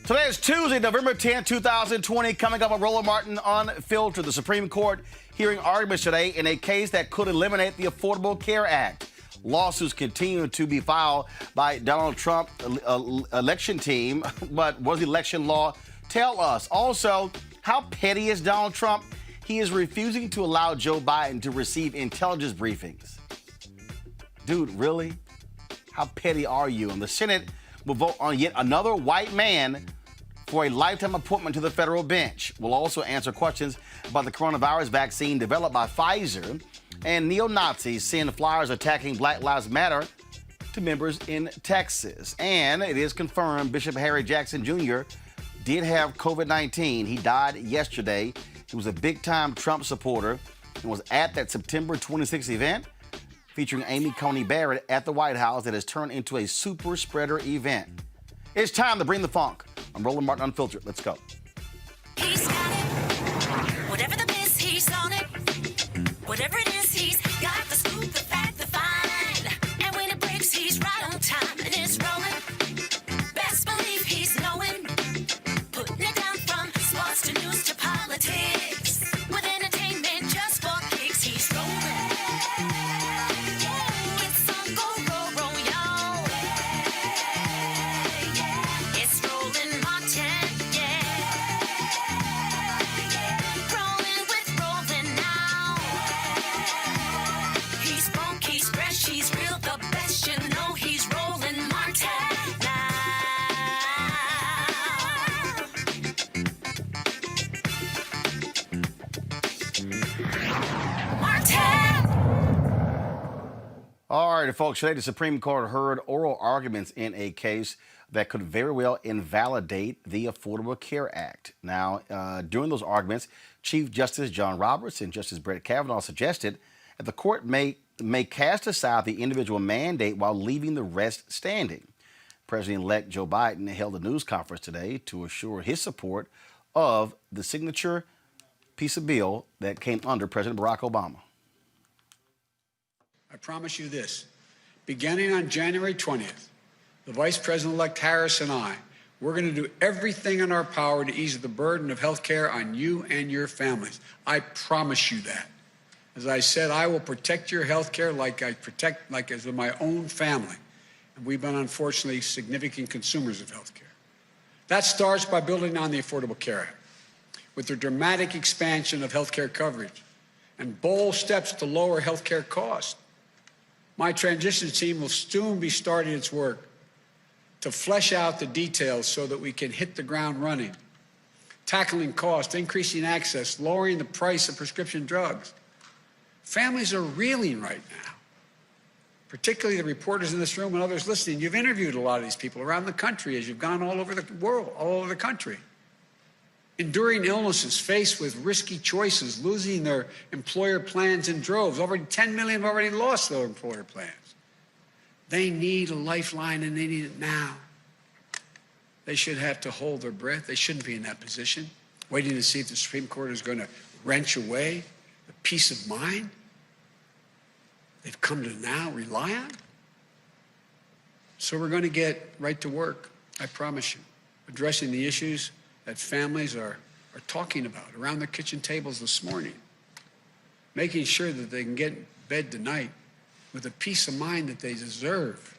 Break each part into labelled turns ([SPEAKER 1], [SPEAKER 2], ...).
[SPEAKER 1] Today is Tuesday, November 10, 2020. Coming up on Roland Martin Unfiltered, the Supreme Court hearing arguments today in a case that could eliminate the Affordable Care Act. Lawsuits continue to be filed by Donald Trump election team. But what does the election law tell us? Also, how petty is Donald Trump? He is refusing to allow Joe Biden to receive intelligence briefings. Dude, really? How petty are you? And the Senate will vote on yet another white man for a lifetime appointment to the federal bench. We'll also answer questions about the coronavirus vaccine developed by Pfizer. And neo-Nazis send flyers attacking Black Lives Matter to members in Texas. And it is confirmed Bishop Harry Jackson Jr. did have COVID-19. He died yesterday. He was a big-time Trump supporter and was at that September 26th event featuring Amy Coney Barrett at the White House that has turned into a super spreader event. It's time to bring the funk. I'm Roland Martin Unfiltered. Let's go.
[SPEAKER 2] He's got it. Whatever the biz, he's on it. Whatever it is, he's got the scoop, the fact, the fine. And when it breaks, he's right on time and it's rolling. Best believe he's knowing. Putting it down from sports to news to politics. With entertainment just for kicks, he's rolling. It's on go, y'all. It's Roland Martin, rolling with Roland now. He's funk, he's fresh, he's real, the best, you know he's Roland Martin now. Martin!
[SPEAKER 1] All right, folks, today the Supreme Court heard oral arguments in a case that could very well invalidate the Affordable Care Act. Now, during those arguments, Chief Justice John Roberts and Justice Brett Kavanaugh suggested that the court may cast aside the individual mandate while leaving the rest standing. President-elect Joe Biden held a news conference today to assure his support of the signature piece of bill that came under President Barack Obama.
[SPEAKER 3] I promise you this, beginning on January 20th, the Vice President-elect Harris and I, we're going to do everything in our power to ease the burden of health care on you and your families. I promise you that. As I said, I will protect your health care like as with my own family. And we've been, unfortunately, significant consumers of health care. That starts by building on the Affordable Care Act, with the dramatic expansion of health care coverage and bold steps to lower health care costs. My transition team will soon be starting its work to flesh out the details so that we can hit the ground running, tackling costs, increasing access, lowering the price of prescription drugs. Families are reeling right now, particularly the reporters in this room and others listening. You've interviewed a lot of these people around the country as you've gone all over the world, all over the country. Enduring illnesses, faced with risky choices, losing their employer plans in droves. Already 10 million have already lost their employer plans. They need a lifeline, and they need it now. They should have to hold their breath. They shouldn't be in that position, waiting to see if the Supreme Court is going to wrench away the peace of mind they've come to now rely on. So we're going to get right to work, I promise you, addressing the issues that families are talking about around their kitchen tables this morning, making sure that they can get in bed tonight with the peace of mind that they deserve,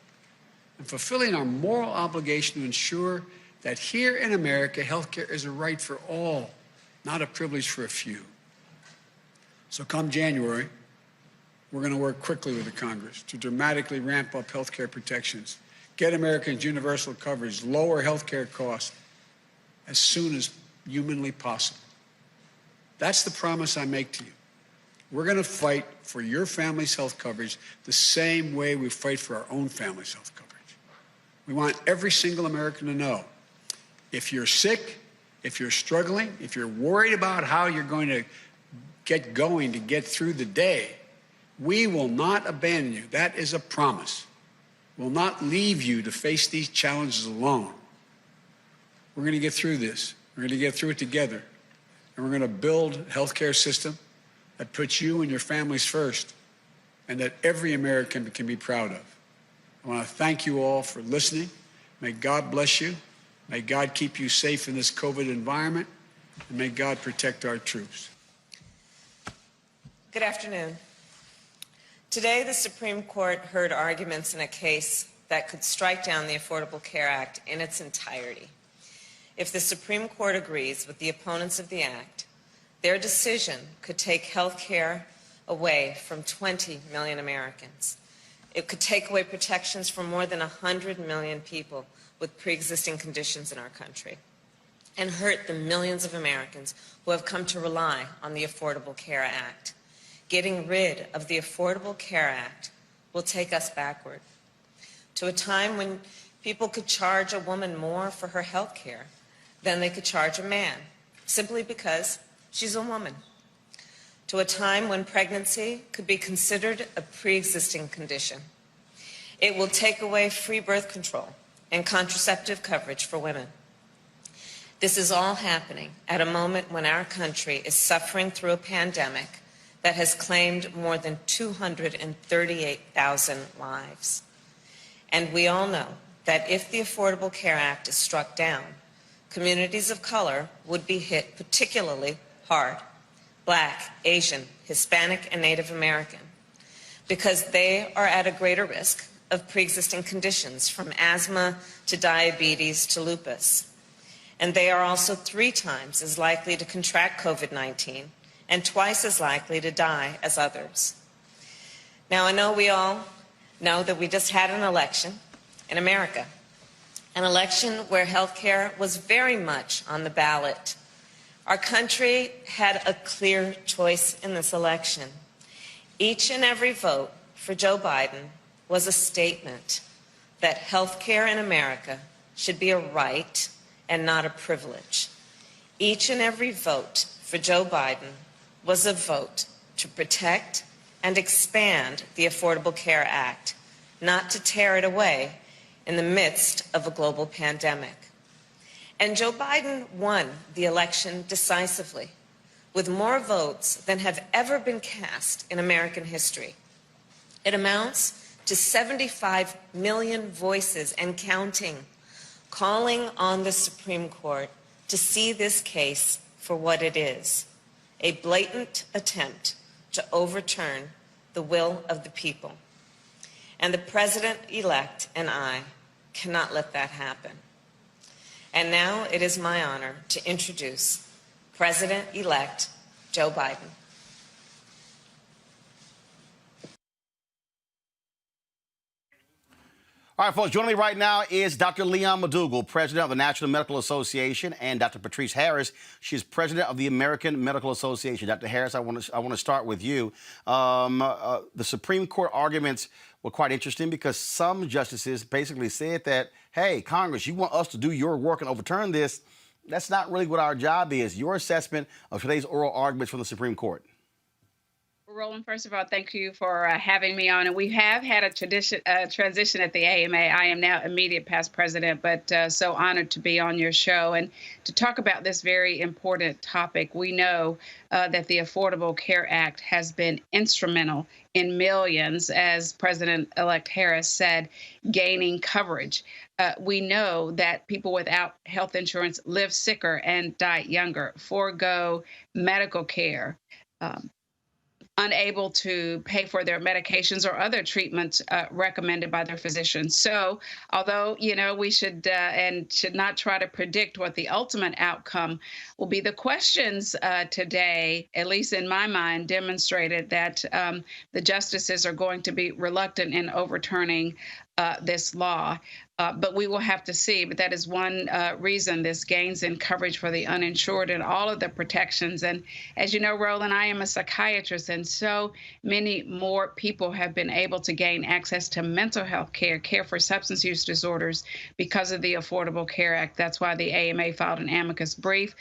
[SPEAKER 3] and fulfilling our moral obligation to ensure that here in America, health care is a right for all, not a privilege for a few. So come January, we're going to work quickly with the Congress to dramatically ramp up health care protections, get Americans universal coverage, lower health care costs as soon as humanly possible. That's the promise I make to you. We're going to fight for your family's health coverage the same way we fight for our own family's health coverage. We want every single American to know, if you're sick, if you're struggling, if you're worried about how you're going to get going to get through the day, we will not abandon you. That is a promise. We'll not leave you to face these challenges alone. We're going to get through this. We're going to get through it together. And we're going to build a healthcare system that puts you and your families first and that every American can be proud of. I want to thank you all for listening. May God bless you. May God keep you safe in this COVID environment, and may God protect our troops.
[SPEAKER 4] Good afternoon. Today, the Supreme Court heard arguments in a case that could strike down the Affordable Care Act in its entirety. If the Supreme Court agrees with the opponents of the act, their decision could take health care away from 20 million Americans. It could take away protections from more than 100 million people with pre-existing conditions in our country and hurt the millions of Americans who have come to rely on the Affordable Care Act. Getting rid of the Affordable Care Act will take us backward to a time when people could charge a woman more for her health care than they could charge a man, simply because she's a woman. To a time when pregnancy could be considered a pre-existing condition. It will take away free birth control and contraceptive coverage for women. This is all happening at a moment when our country is suffering through a pandemic that has claimed more than 238,000 lives. And we all know that if the Affordable Care Act is struck down, communities of color would be hit particularly hard. Black, Asian, Hispanic, and Native American, because they are at a greater risk of pre-existing conditions from asthma to diabetes to lupus. And they are also 3 times as likely to contract COVID-19 and twice as likely to die as others. Now, I know we all know that we just had an election in America, an election where health care was very much on the ballot. Our country had a clear choice in this election. Each and every vote for Joe Biden was a statement that health care in America should be a right and not a privilege. Each and every vote for Joe Biden was a vote to protect and expand the Affordable Care Act, not to tear it away in the midst of a global pandemic. And Joe Biden won the election decisively, with more votes than have ever been cast in American history. It amounts to 75 million voices and counting, calling on the Supreme Court to see this case for what it is, a blatant attempt to overturn the will of the people. And the President-elect and I cannot let that happen. And now it is my honor to introduce President-elect Joe Biden.
[SPEAKER 1] All right, folks, joining me right now is Dr. Leon McDougall, president of the National Medical Association, and Dr. Patrice Harris. She's president of the American Medical Association. Dr. Harris, I want to start with you. The Supreme Court arguments were quite interesting because some justices basically said that, hey, Congress, you want us to do your work and overturn this. That's not really what our job is. Your assessment of today's oral arguments from the Supreme Court.
[SPEAKER 5] Roland, first of all, thank you for having me on. And we have had a transition at the AMA. I am now immediate past president, but so honored to be on your show and to talk about this very important topic. We know that the Affordable Care Act has been instrumental in millions, as President-elect Harris said, gaining coverage. We know that people without health insurance live sicker and die younger, forego medical care, unable to pay for their medications or other treatments recommended by their physicians. So although, we should and should not try to predict what the ultimate outcome will be, the questions today, at least in my mind, demonstrated that the justices are going to be reluctant in overturning this law. But we will have to see. But that is one reason this gains in coverage for the uninsured and all of the protections. And as you know, Roland, I am a psychiatrist, and so many more people have been able to gain access to mental health care, care for substance use disorders because of the Affordable Care Act. That's why the AMA filed an amicus brief.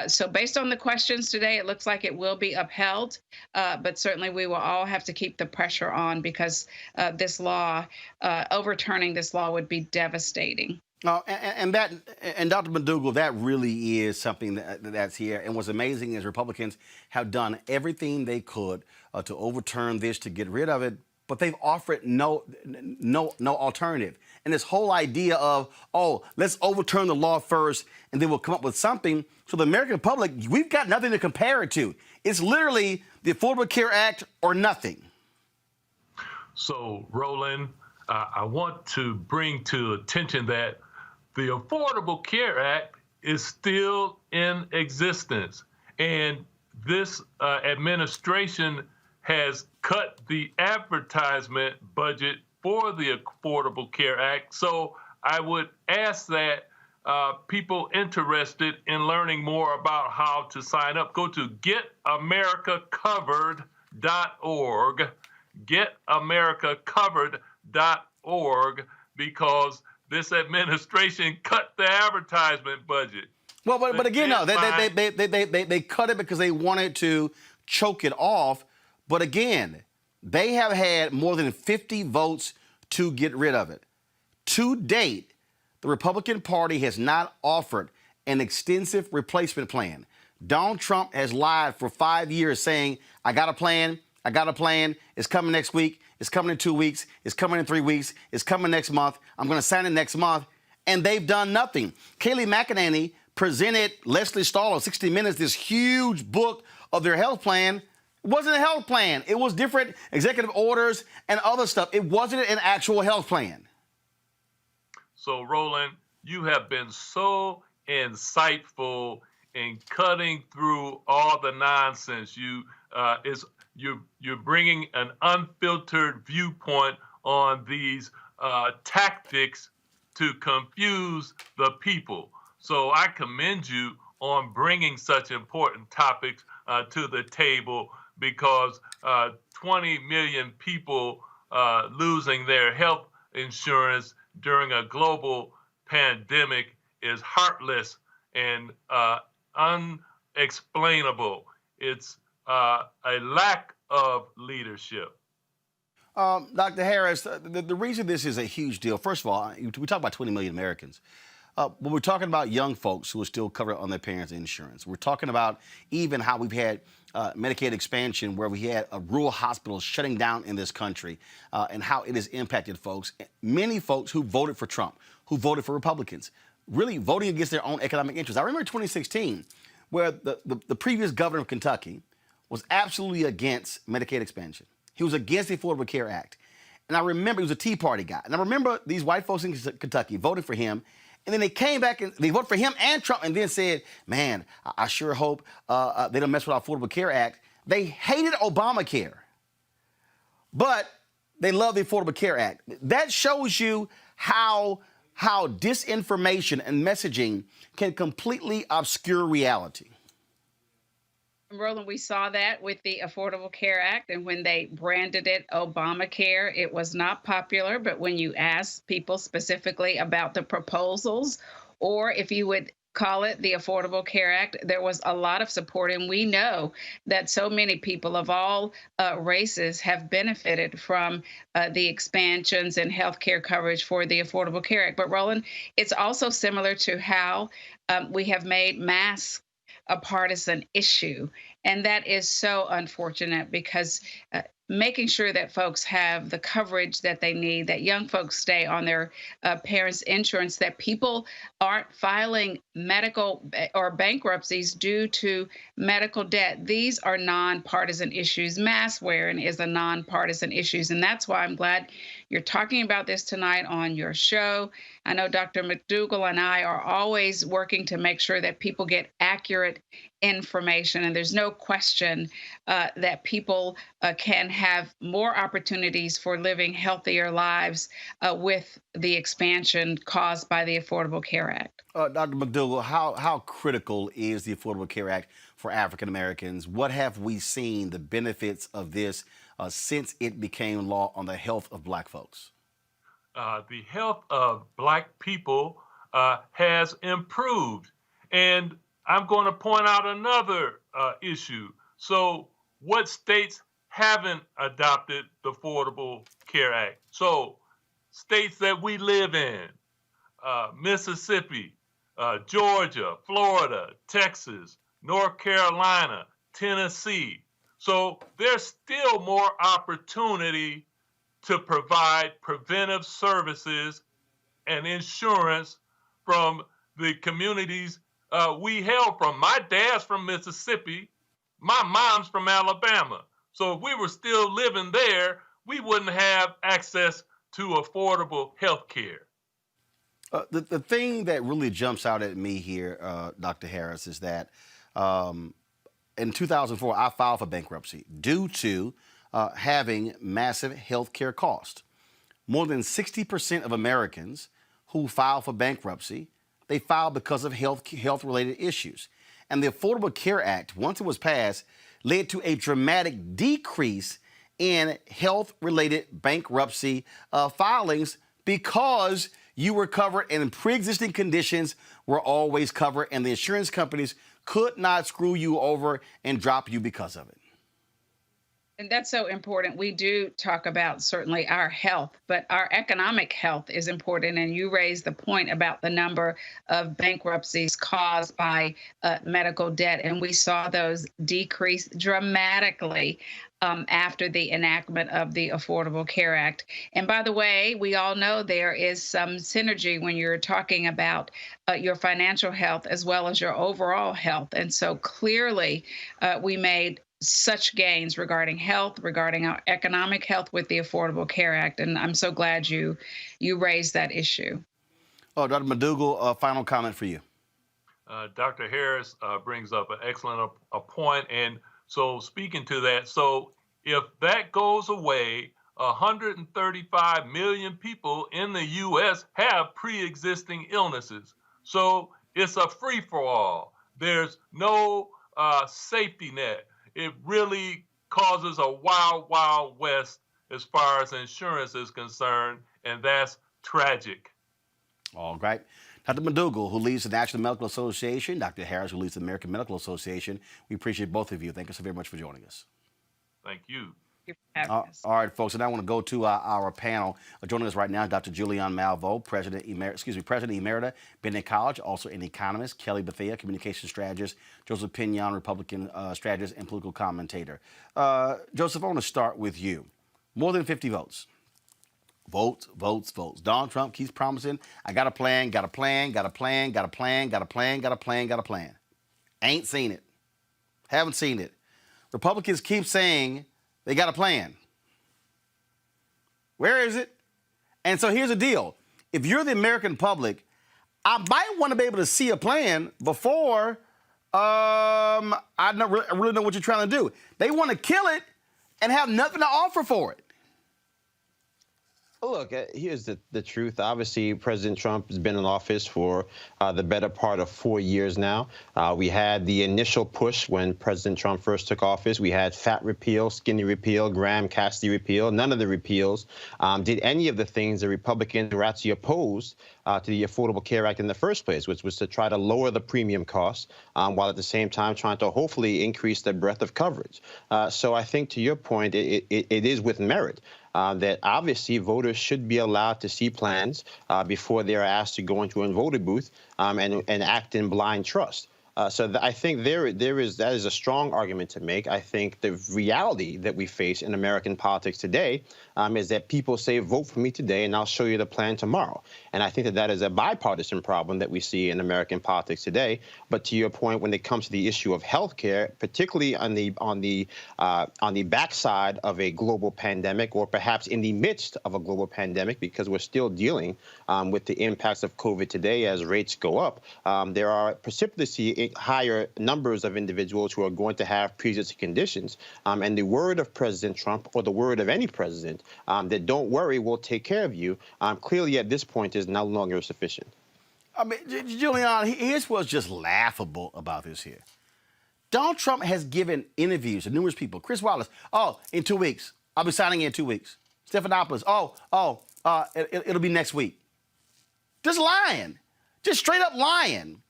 [SPEAKER 5] So based on the questions today, it looks like it will be upheld. But certainly we will all have to keep the pressure on because this law, overturning this law would be devastating.
[SPEAKER 1] And Dr. McDougall, that really is something that's here. And what's amazing is Republicans have done everything they could to overturn this, to get rid of it. but they've offered no alternative. And this whole idea of, oh, let's overturn the law first and then we'll come up with something. So the American public, we've got nothing to compare it to. It's literally the Affordable Care Act or nothing.
[SPEAKER 6] So, Roland, I want to bring to attention that the Affordable Care Act is still in existence. And this administration has cut the advertisement budget for the Affordable Care Act. So I would ask that people interested in learning more about how to sign up, go to getamericacovered.org, getamericacovered.org, because this administration cut the advertisement budget.
[SPEAKER 1] Well, but again, no, they cut it because they wanted to choke it off. But again, they have had more than 50 votes to get rid of it. To date, the Republican Party has not offered an extensive replacement plan. Donald Trump has lied for 5 years saying, I got a plan, it's coming next week, it's coming in 2 weeks, it's coming in 3 weeks, it's coming next month, I'm going to sign it next month, and they've done nothing. Kayleigh McEnany presented Leslie Stahl on 60 Minutes this huge book of their health plan. It wasn't a health plan. It was different executive orders and other stuff. It wasn't an actual health plan.
[SPEAKER 6] So, Roland, you have been so insightful in cutting through all the nonsense. You're bringing an unfiltered viewpoint on these tactics to confuse the people. So I commend you on bringing such important topics to the table, because 20 million people losing their health insurance during a global pandemic is heartless and unexplainable. It's a lack of leadership.
[SPEAKER 1] Dr. Harris, the reason this is a huge deal, first of all, we talk about 20 million Americans. When we're talking about young folks who are still covered on their parents' insurance, we're talking about even how we've had Medicaid expansion where we had rural hospitals shutting down in this country and how it has impacted folks. Many folks who voted for Trump, who voted for Republicans, really voting against their own economic interests. I remember 2016 where the previous governor of Kentucky was absolutely against Medicaid expansion. He was against the Affordable Care Act. And I remember he was a Tea Party guy. And I remember these white folks in Kentucky voted for him. And then they came back and they voted for him and Trump and then said, man, I sure hope they don't mess with our Affordable Care Act. They hated Obamacare, but they love the Affordable Care Act. That shows you how disinformation and messaging can completely obscure reality.
[SPEAKER 5] Roland, we saw that with the Affordable Care Act, and when they branded it Obamacare, it was not popular. But when you ask people specifically about the proposals, or if you would call it the Affordable Care Act, there was a lot of support. And we know that so many people of all races have benefited from the expansions and health care coverage for the Affordable Care Act. But Roland, it's also similar to how we have made masks a partisan issue. And that is so unfortunate, because making sure that folks have the coverage that they need, that young folks stay on their parents' insurance, that people aren't filing medical or bankruptcies due to medical debt. These are nonpartisan issues. Mask wearing is a nonpartisan issue. And that's why I'm glad you're talking about this tonight on your show. I know Dr. McDougall and I are always working to make sure that people get accurate information. And there's no question that people can have more opportunities for living healthier lives with the expansion caused by the Affordable Care Act.
[SPEAKER 1] Dr. McDougall, how critical is the Affordable Care Act for African Americans? What have we seen the benefits of this since it became law on the health of Black folks?
[SPEAKER 6] The health of Black people has improved. And I'm going to point out another issue. So what states haven't adopted the Affordable Care Act? So states that we live in, Mississippi, Georgia, Florida, Texas, North Carolina, Tennessee. So there's still more opportunity to provide preventive services and insurance from the communities we hail from. My dad's from Mississippi. My mom's from Alabama. So if we were still living there, we wouldn't have access to affordable health care.
[SPEAKER 1] The thing that really jumps out at me here, Dr. Harris, is that in 2004, I filed for bankruptcy due to having massive health care costs. More than 60% of Americans who file for bankruptcy, they file because of health-related issues. And the Affordable Care Act, once it was passed, led to a dramatic decrease in health-related bankruptcy filings because you were covered and pre-existing conditions were always covered, and the insurance companies could not screw you over and drop you because of it.
[SPEAKER 5] And that's so important. We do talk about certainly our health, but our economic health is important. And you raised the point about the number of bankruptcies caused by medical debt. And we saw those decrease dramatically after the enactment of the Affordable Care Act. And by the way, we all know there is some synergy when you're talking about your financial health as well as your overall health. And so clearly we made such gains regarding health, regarding our economic health with the Affordable Care Act. And I'm so glad you raised that issue.
[SPEAKER 1] Oh, Dr. McDougall, final comment for you.
[SPEAKER 6] Dr. Harris brings up an excellent point. And so speaking to that, so if that goes away, 135 million people in the U.S. have pre-existing illnesses. So it's a free-for-all. There's no safety net. It really causes a wild, wild west as far as insurance is concerned, and that's tragic.
[SPEAKER 1] All right. Dr. McDougall, who leads the National Medical Association, Dr. Harris, who leads the American Medical Association, we appreciate both of you. Thank you so very much for joining us.
[SPEAKER 6] Thank you.
[SPEAKER 1] All right, folks, and I want to go to our panel. Joining us right now, Dr. Julianne Malveaux, President Emerita, Bennett College, also an economist, Kelly Bethea, communication strategist, Joseph Pinion, Republican strategist and political commentator. Joseph, I want to start with you. More than 50 votes. Votes, votes, votes. Donald Trump keeps promising, I got a plan, got a plan, got a plan, got a plan, got a plan, got a plan, got a plan. Ain't seen it. Haven't seen it. Republicans keep saying they got a plan. Where is it? And so here's the deal. If you're the American public, I might want to be able to see a plan before I really know what you're trying to do. They want to kill it and have nothing to offer for it.
[SPEAKER 7] Look, here's the truth. Obviously, President Trump has been in office for the better part of 4 years now. We had the initial push when President Trump first took office. We had fat repeal, skinny repeal, Graham-Cassidy repeal. None of the repeals did any of the things the Republicans were actually opposed to the Affordable Care Act in the first place, which was to try to lower the premium costs while at the same time trying to hopefully increase the breadth of coverage. So I think to your point, it is with merit. That obviously voters should be allowed to see plans before they're asked to go into a voting booth and act in blind trust. So I think that is a strong argument to make. I think the reality that we face in American politics today is that people say, vote for me today and I'll show you the plan tomorrow. And I think that is a bipartisan problem that we see in American politics today. But to your point, when it comes to the issue of health care, particularly on the backside of a global pandemic, or perhaps in the midst of a global pandemic, because we're still dealing with the impacts of COVID today as rates go up, there are precipitously higher numbers of individuals who are going to have pre-existing conditions. And the word of President Trump, or the word of any president, that don't worry, we'll take care of you, clearly at this point is no longer sufficient.
[SPEAKER 1] I mean, Julianne, here's what's just laughable about this here. Donald Trump has given interviews to numerous people. Chris Wallace, in 2 weeks. I'll be signing in 2 weeks. Stephanopoulos, it'll be next week. Just lying. Just straight up lying.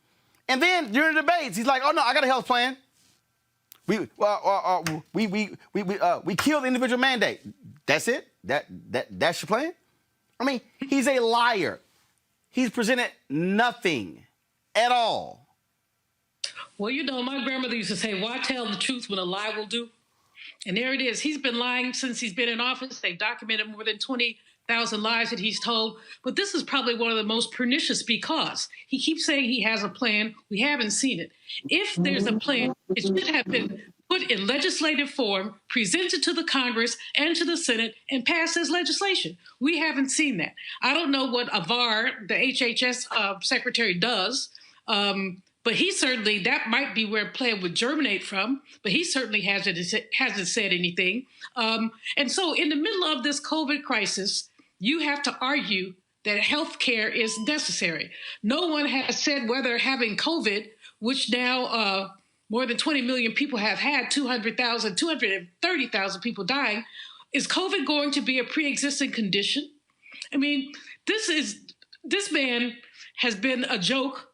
[SPEAKER 1] And then during the debates, he's like, oh, no, I got a health plan. We kill the individual mandate. That's it? That's your plan? I mean, he's a liar. He's presented nothing at all.
[SPEAKER 8] Well, my grandmother used to say, why tell the truth when a lie will do? And there it is. He's been lying since he's been in office. They've documented more than 20,000 lies that he's told. But this is probably one of the most pernicious because he keeps saying he has a plan. We haven't seen it. If there's a plan, it should have been put in legislative form, presented to the Congress and to the Senate, and passed as legislation. We haven't seen that. I don't know what Avar, the HHS secretary, does. But he certainly, that might be where plan would germinate from, but he certainly hasn't said anything. And so in the middle of this COVID crisis, you have to argue that health care is necessary. No one has said whether having COVID, which now more than 20 million people have had, 230,000 people dying, is COVID going to be a pre-existing condition? I mean, this man has been a joke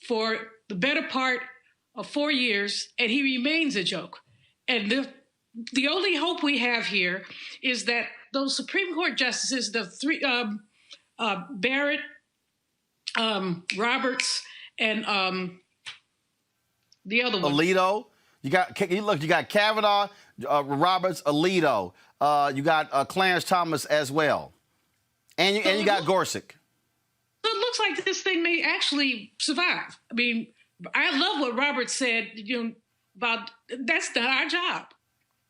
[SPEAKER 8] for the better part of 4 years, and he remains a joke. And the only hope we have here is that those Supreme Court justices, the three, Barrett, Roberts, and the other one.
[SPEAKER 1] Alito. You got Kavanaugh, Roberts, Alito. You got Clarence Thomas as well. And you got Gorsuch.
[SPEAKER 8] So it looks like this thing may actually survive. I mean, I love what Robert said, about that's not our job.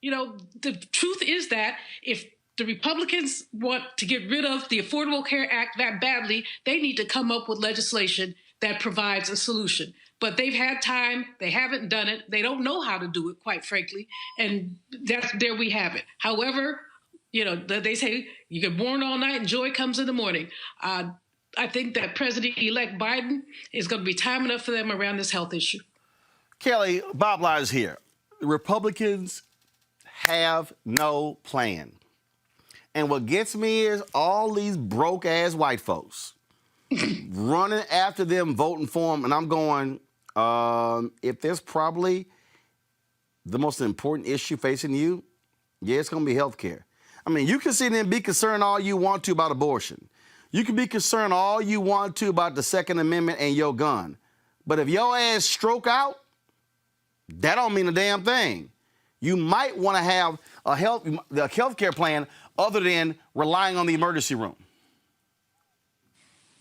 [SPEAKER 8] The truth is that if the Republicans want to get rid of the Affordable Care Act that badly, they need to come up with legislation that provides a solution. But they've had time. They haven't done it. They don't know how to do it, quite frankly. And there we have it. However, they say you get born all night and joy comes in the morning. I think that President-elect Biden is going to be time enough for them around this health issue.
[SPEAKER 1] Kelly, Bob Lyons here. The Republicans have no plan. And what gets me is all these broke-ass white folks running after them, voting for them. And I'm going, if there's probably the most important issue facing you, yeah, it's going to be health care. I mean, you can sit there and be concerned all you want to about abortion. You can be concerned all you want to about the Second Amendment and your gun. But if your ass stroke out, that don't mean a damn thing. You might want to have a health care plan other than relying on the emergency room.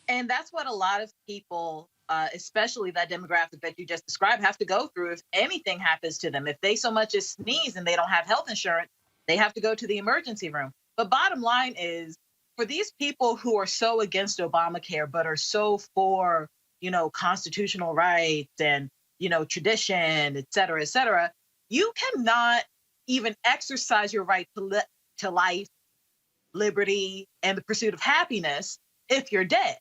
[SPEAKER 9] And that's what a lot of people, especially that demographic that you just described, have to go through if anything happens to them. If they so much as sneeze and they don't have health insurance, they have to go to the emergency room. But bottom line is, for these people who are so against Obamacare, but are so for, constitutional rights and, tradition, et cetera, you cannot even exercise your right to life, liberty, and the pursuit of happiness if you're dead.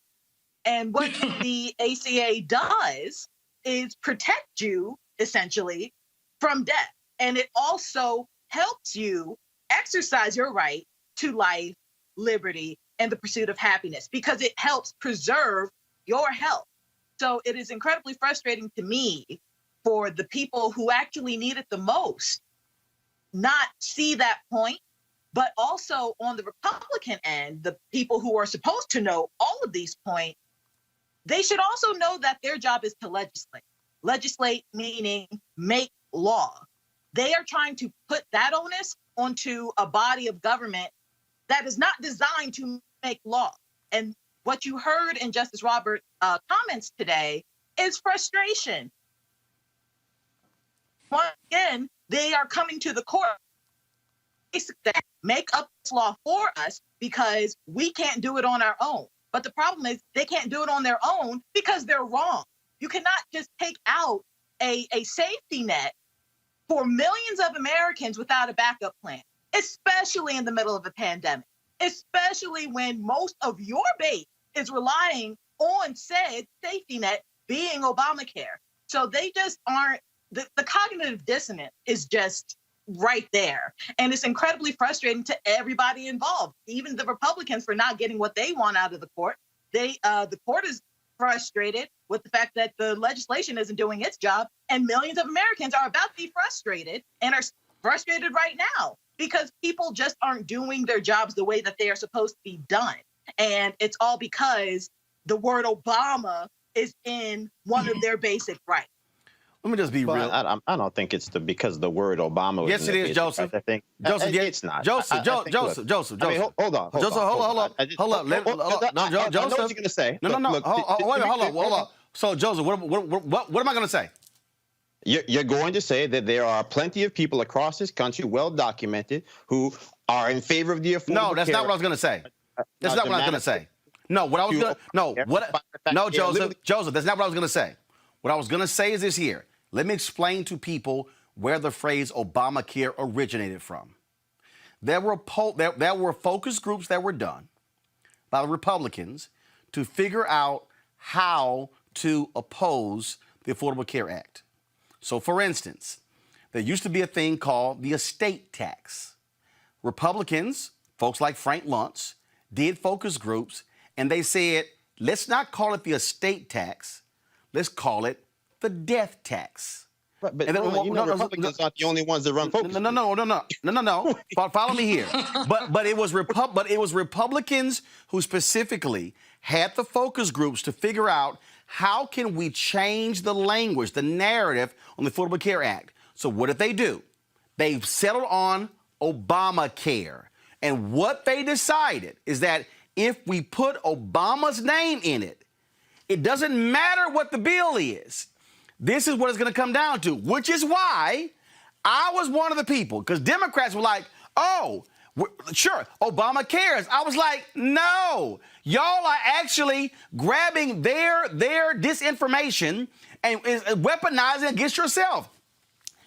[SPEAKER 9] And what the ACA does is protect you, essentially, from death. And it also helps you exercise your right to life, liberty, and the pursuit of happiness, because it helps preserve your health. So it is incredibly frustrating to me for the people who actually need it the most not see that point, but also on the Republican end, the people who are supposed to know all of these points, they should also know that their job is to legislate. Legislate meaning make law. They are trying to put that onus onto a body of government that is not designed to make law. And what you heard in Justice Roberts' comments today is frustration. Once again, they are coming to the court basically make up this law for us because we can't do it on our own. But the problem is they can't do it on their own because they're wrong. You cannot just take out a safety net for millions of Americans without a backup plan, especially in the middle of a pandemic, especially when most of your base is relying on said safety net being Obamacare. So they just aren't, the cognitive dissonance is just right there. And it's incredibly frustrating to everybody involved, even the Republicans for not getting what they want out of the court. The court is frustrated with the fact that the legislation isn't doing its job, and millions of Americans are about to be frustrated and are frustrated right now because people just aren't doing their jobs the way that they are supposed to be done. And it's all because the word Obama is in one of their basic rights.
[SPEAKER 1] Let me just be real.
[SPEAKER 7] I don't think it's because the word Obama was
[SPEAKER 1] Yes,
[SPEAKER 7] in
[SPEAKER 1] it
[SPEAKER 7] the
[SPEAKER 1] is,
[SPEAKER 7] bid,
[SPEAKER 1] Joseph.
[SPEAKER 7] I think
[SPEAKER 1] Joseph, yeah,
[SPEAKER 7] it's not.
[SPEAKER 1] Joseph,
[SPEAKER 7] I think,
[SPEAKER 1] Joseph.
[SPEAKER 7] I mean, hold on.
[SPEAKER 1] Joseph, hold up.
[SPEAKER 7] I know
[SPEAKER 1] Joseph.
[SPEAKER 7] what you're going to say.
[SPEAKER 1] No.
[SPEAKER 7] Look,
[SPEAKER 1] Wait, hold on. So, Joseph, what am I going to say?
[SPEAKER 7] You're going to say that there are plenty of people across this country, well documented, who are in favor of the Affordable
[SPEAKER 1] No, that's
[SPEAKER 7] Care
[SPEAKER 1] not what I was going to say. That's not what I was going to say. No, what I was going to no, Joseph, that's not what I was going to say. What I was going to say is this here. Let me explain to people where the phrase Obamacare originated from. There were focus groups that were done by the Republicans to figure out how to oppose the Affordable Care Act. So, for instance, there used to be a thing called the estate tax. Republicans, folks like Frank Luntz, did focus groups, and they said, let's not call it the estate tax, let's call it the death tax.
[SPEAKER 7] Right, but Republicans aren't the only ones that run focus groups.
[SPEAKER 1] No. Follow me here. But it was Republicans who specifically had the focus groups to figure out how can we change the language, the narrative on the Affordable Care Act. So what did they do? They settled on Obamacare. And what they decided is that if we put Obama's name in it, it doesn't matter what the bill is. This is what it's going to come down to, which is why I was one of the people, because Democrats were like, oh, sure, Obama cares. I was like, no, y'all are actually grabbing their disinformation and weaponizing it against yourself.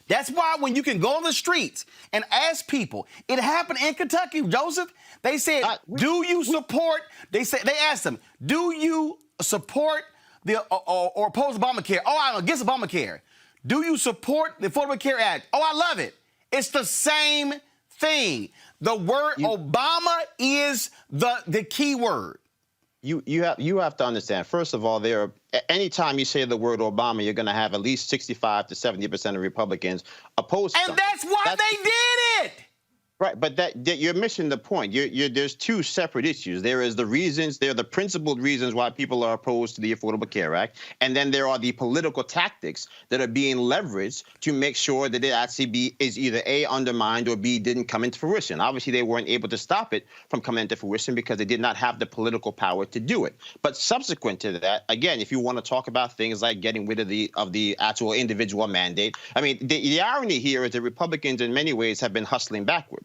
[SPEAKER 1] That's why when you can go on the streets and ask people, it happened in Kentucky, Joseph. They said, do you support, they asked them, do you support or oppose Obamacare? Oh, I'm against Obamacare. Do you support the Affordable Care Act? Oh, I love it. It's the same thing. The word Obama is the key word.
[SPEAKER 7] You have to understand, first of all, anytime you say the word Obama, you're going to have at least 65 to 70% of Republicans opposed to
[SPEAKER 1] And that's why they did it.
[SPEAKER 7] Right, but you're missing the point. There's two separate issues. There are the principled reasons why people are opposed to the Affordable Care Act, and then there are the political tactics that are being leveraged to make sure that it actually is either A, undermined, or B, didn't come into fruition. Obviously, they weren't able to stop it from coming into fruition because they did not have the political power to do it. But subsequent to that, again, if you want to talk about things like getting rid of the actual individual mandate, I mean, the irony here is that Republicans in many ways have been hustling backwards.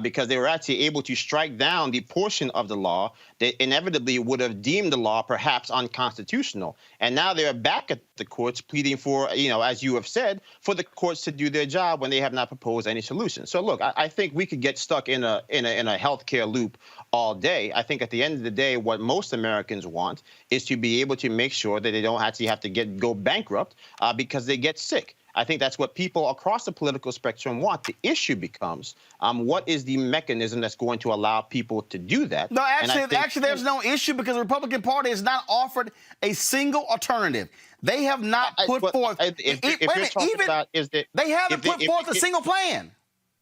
[SPEAKER 7] Because they were actually able to strike down the portion of the law that inevitably would have deemed the law perhaps unconstitutional. And now they're back at the courts pleading for, as you have said, for the courts to do their job when they have not proposed any solution. So, look, I think we could get stuck in a healthcare loop all day. I think at the end of the day, what most Americans want is to be able to make sure that they don't actually have to go bankrupt because they get sick. I think that's what people across the political spectrum want. The issue becomes, what is the mechanism that's going to allow people to do that?
[SPEAKER 1] No, actually, there's no issue because the Republican Party has not offered a single alternative. They have not put forth. They haven't put forth a single plan.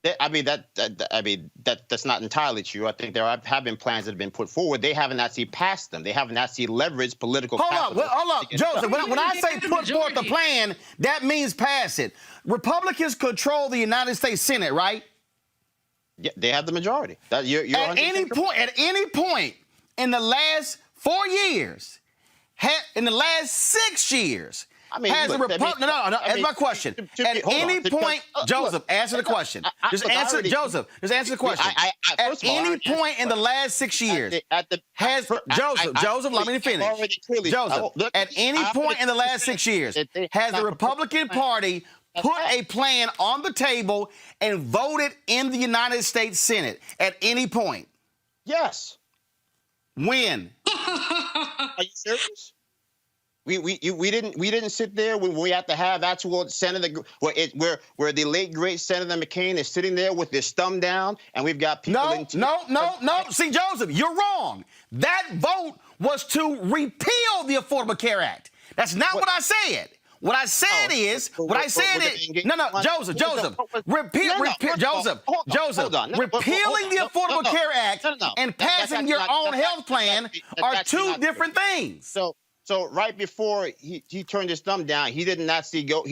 [SPEAKER 7] That's not entirely true. I think there have been plans that have been put forward. They haven't actually passed them. They haven't actually leveraged political capital.
[SPEAKER 1] Hold up, Joseph. When I say put forth a plan, that means pass it. Republicans control the United States Senate, right?
[SPEAKER 7] Yeah, they have the majority. At
[SPEAKER 1] any point in the last 4 years, in the last 6 years. That's my question. At any point, Joseph, answer the question. Just answer the question. At any point in the last 6 years, Joseph, let me finish. Joseph, at any point in the last 6 years, has the Republican Party put a plan on the table and voted in the United States Senate at any point?
[SPEAKER 7] Yes.
[SPEAKER 1] When?
[SPEAKER 7] Are you serious? We didn't sit there when we had to have actual Senator where the late great Senator McCain is sitting there with his thumb down, and we've got people.
[SPEAKER 1] No. See, Joseph, you're wrong. That vote was to repeal the Affordable Care Act. That's not what I said. What I said is, Joseph, repealing the Affordable Care Act and passing your own health plan are two different things.
[SPEAKER 7] So right before he turned his thumb down, he didn't actually go.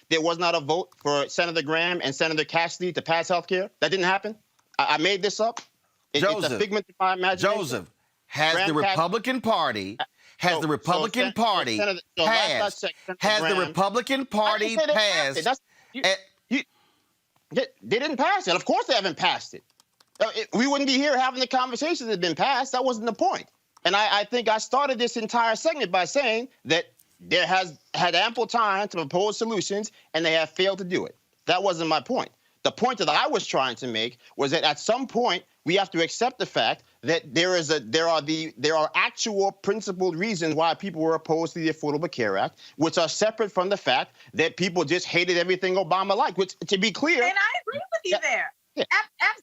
[SPEAKER 7] There was not a vote for Senator Graham and Senator Cassidy to pass health care. That didn't happen. I made this up. It's a figment of my imagination.
[SPEAKER 1] Joseph, has the Republican Party passed
[SPEAKER 7] They didn't pass it. Of course they haven't passed it. We wouldn't be here having the conversation that had been passed. That wasn't the point. And I think I started this entire segment by saying that there has had ample time to propose solutions, and they have failed to do it. That wasn't my point. The point that I was trying to make was that at some point we have to accept the fact that there are actual principled reasons why people were opposed to the Affordable Care Act, which are separate from the fact that people just hated everything Obama liked. Which, to be clear,
[SPEAKER 9] and I agree with you there. Yeah.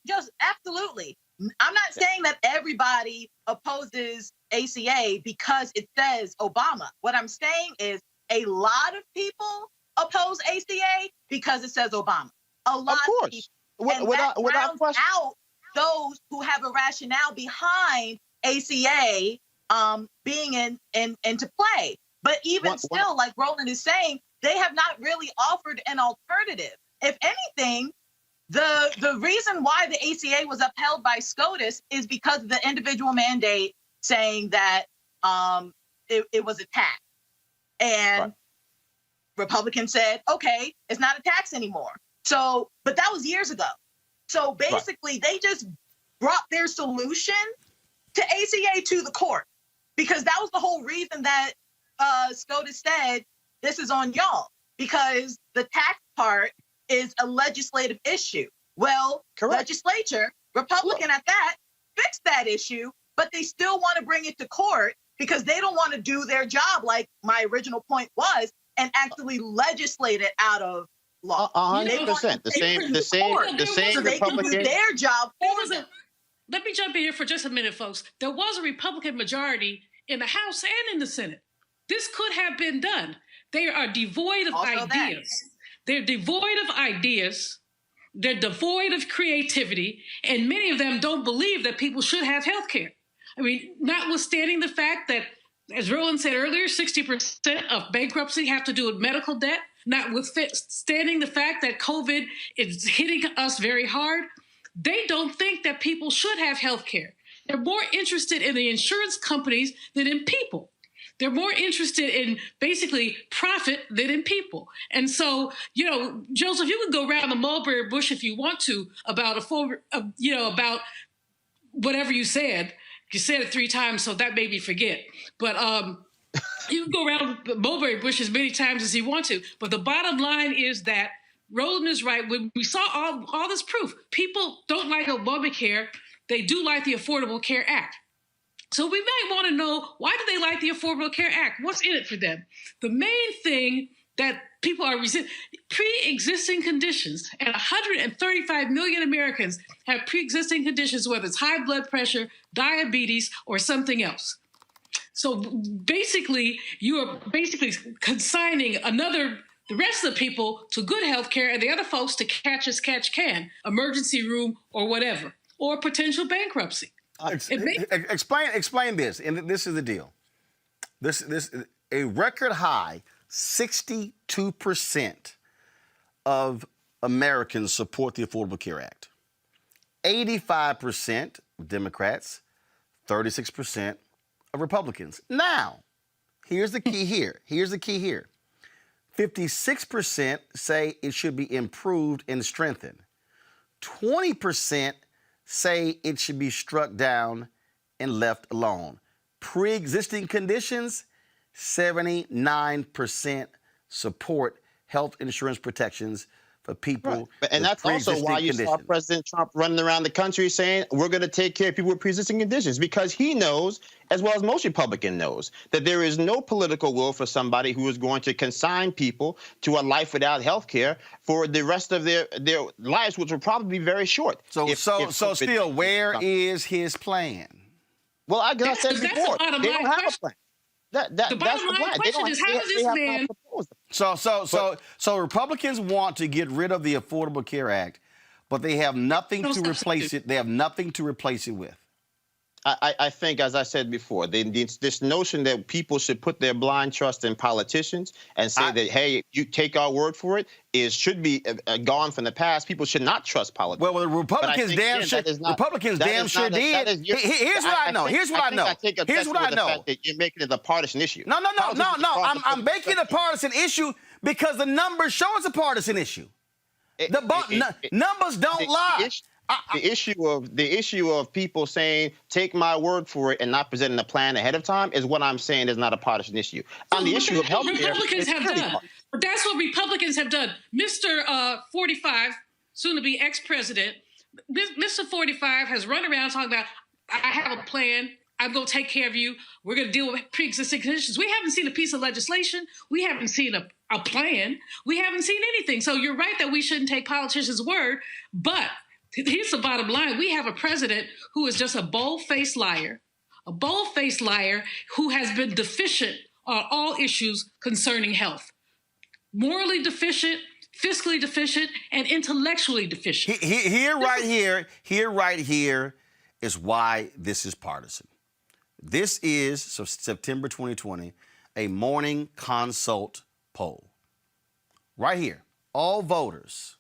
[SPEAKER 9] Just absolutely. I'm not saying that everybody opposes ACA because it says Obama. What I'm saying is a lot of people oppose ACA because it says Obama. A lot of people.
[SPEAKER 7] Without question.
[SPEAKER 9] Out those who have a rationale behind ACA being into play. But even still, like Roland is saying, they have not really offered an alternative. If anything, the reason why the ACA was upheld by SCOTUS is because of the individual mandate saying that it was a tax. And Republicans said, okay, it's not a tax anymore. So, but that was years ago. So basically, they just brought their solution to ACA to the court because that was the whole reason that SCOTUS said this is on y'all, because the tax part is a legislative issue. Well, legislature, Republican at that, fixed that issue, but they still want to bring it to court because they don't want to do their job like my original point was and actually legislate it out of law.
[SPEAKER 7] 100%. The same
[SPEAKER 9] so they can do their job for them.
[SPEAKER 8] Let me jump in here for just a minute, folks. There was a Republican majority in the House and in the Senate. This could have been done. They are devoid of ideas. They're devoid of ideas. They're devoid of creativity. And many of them don't believe that people should have health care. I mean, notwithstanding the fact that, as Roland said earlier, 60% of bankruptcy have to do with medical debt, notwithstanding the fact that COVID is hitting us very hard, they don't think that people should have health care. They're more interested in the insurance companies than in people. They're more interested in basically profit than in people. And so, Joseph, you can go around the mulberry bush if you want to about about whatever you said. You said it 3 times, so that made me forget. But you can go around the mulberry bush as many times as you want to. But the bottom line is that Roland is right. When we saw all this proof, people don't like Obamacare. They do like the Affordable Care Act. So we might want to know, why do they like the Affordable Care Act? What's in it for them? The main thing that people are pre-existing conditions, and 135 million Americans have pre-existing conditions, whether it's high blood pressure, diabetes, or something else. So basically, you are consigning the rest of the people to good health care and the other folks to catch as catch can, emergency room or whatever, or potential bankruptcy.
[SPEAKER 1] Explain this, and this is the deal. This a record high 62% of Americans support the Affordable Care Act. 85% Democrats, 36% of Republicans. Now, here's the key here. 56% say it should be improved and strengthened. 20% say it should be struck down and left alone. Pre-existing conditions, 79% support health insurance protections for people.
[SPEAKER 7] Right. And that's also why you saw President Trump running around the country saying, we're going to take care of people with pre-existing conditions, because he knows, as well as most Republicans knows, that there is no political will for somebody who is going to consign people to a life without health care for the rest of their lives, which will probably be very short.
[SPEAKER 1] So still, where is his plan?
[SPEAKER 7] Well, I said before, they don't have a plan.
[SPEAKER 8] The bottom line question is, how does this man...
[SPEAKER 1] So Republicans want to get rid of the Affordable Care Act, but they have nothing to replace it. They have nothing to replace it with.
[SPEAKER 7] I think, as I said before, this notion that people should put their blind trust in politicians and say that, hey, you take our word for it, should be gone from the past. People should not trust politics.
[SPEAKER 1] Well, the Republicans damn sure did. Here's what I know. Here's what I know. Here's what I know.
[SPEAKER 7] You're making it a partisan issue.
[SPEAKER 1] No. I'm making it a partisan issue because the numbers show it's a partisan issue. Numbers don't lie.
[SPEAKER 7] The issue of people saying take my word for it and not presenting a plan ahead of time is what I'm saying is not a partisan issue. On the issue of health care,
[SPEAKER 8] Republicans have done. But that's what Republicans have done. Mr. 45, soon to be ex-president, Mr. 45 has run around talking about, I have a plan. I'm going to take care of you. We're going to deal with pre-existing conditions. We haven't seen a piece of legislation. We haven't seen a plan. We haven't seen anything. So you're right that we shouldn't take politicians' word, but here's the bottom line. We have a president who is just a bold-faced liar who has been deficient on all issues concerning health. Morally deficient, fiscally deficient, and intellectually deficient.
[SPEAKER 1] Here right here is why this is partisan. This is September 2020, a morning consult poll. Right here, all voters.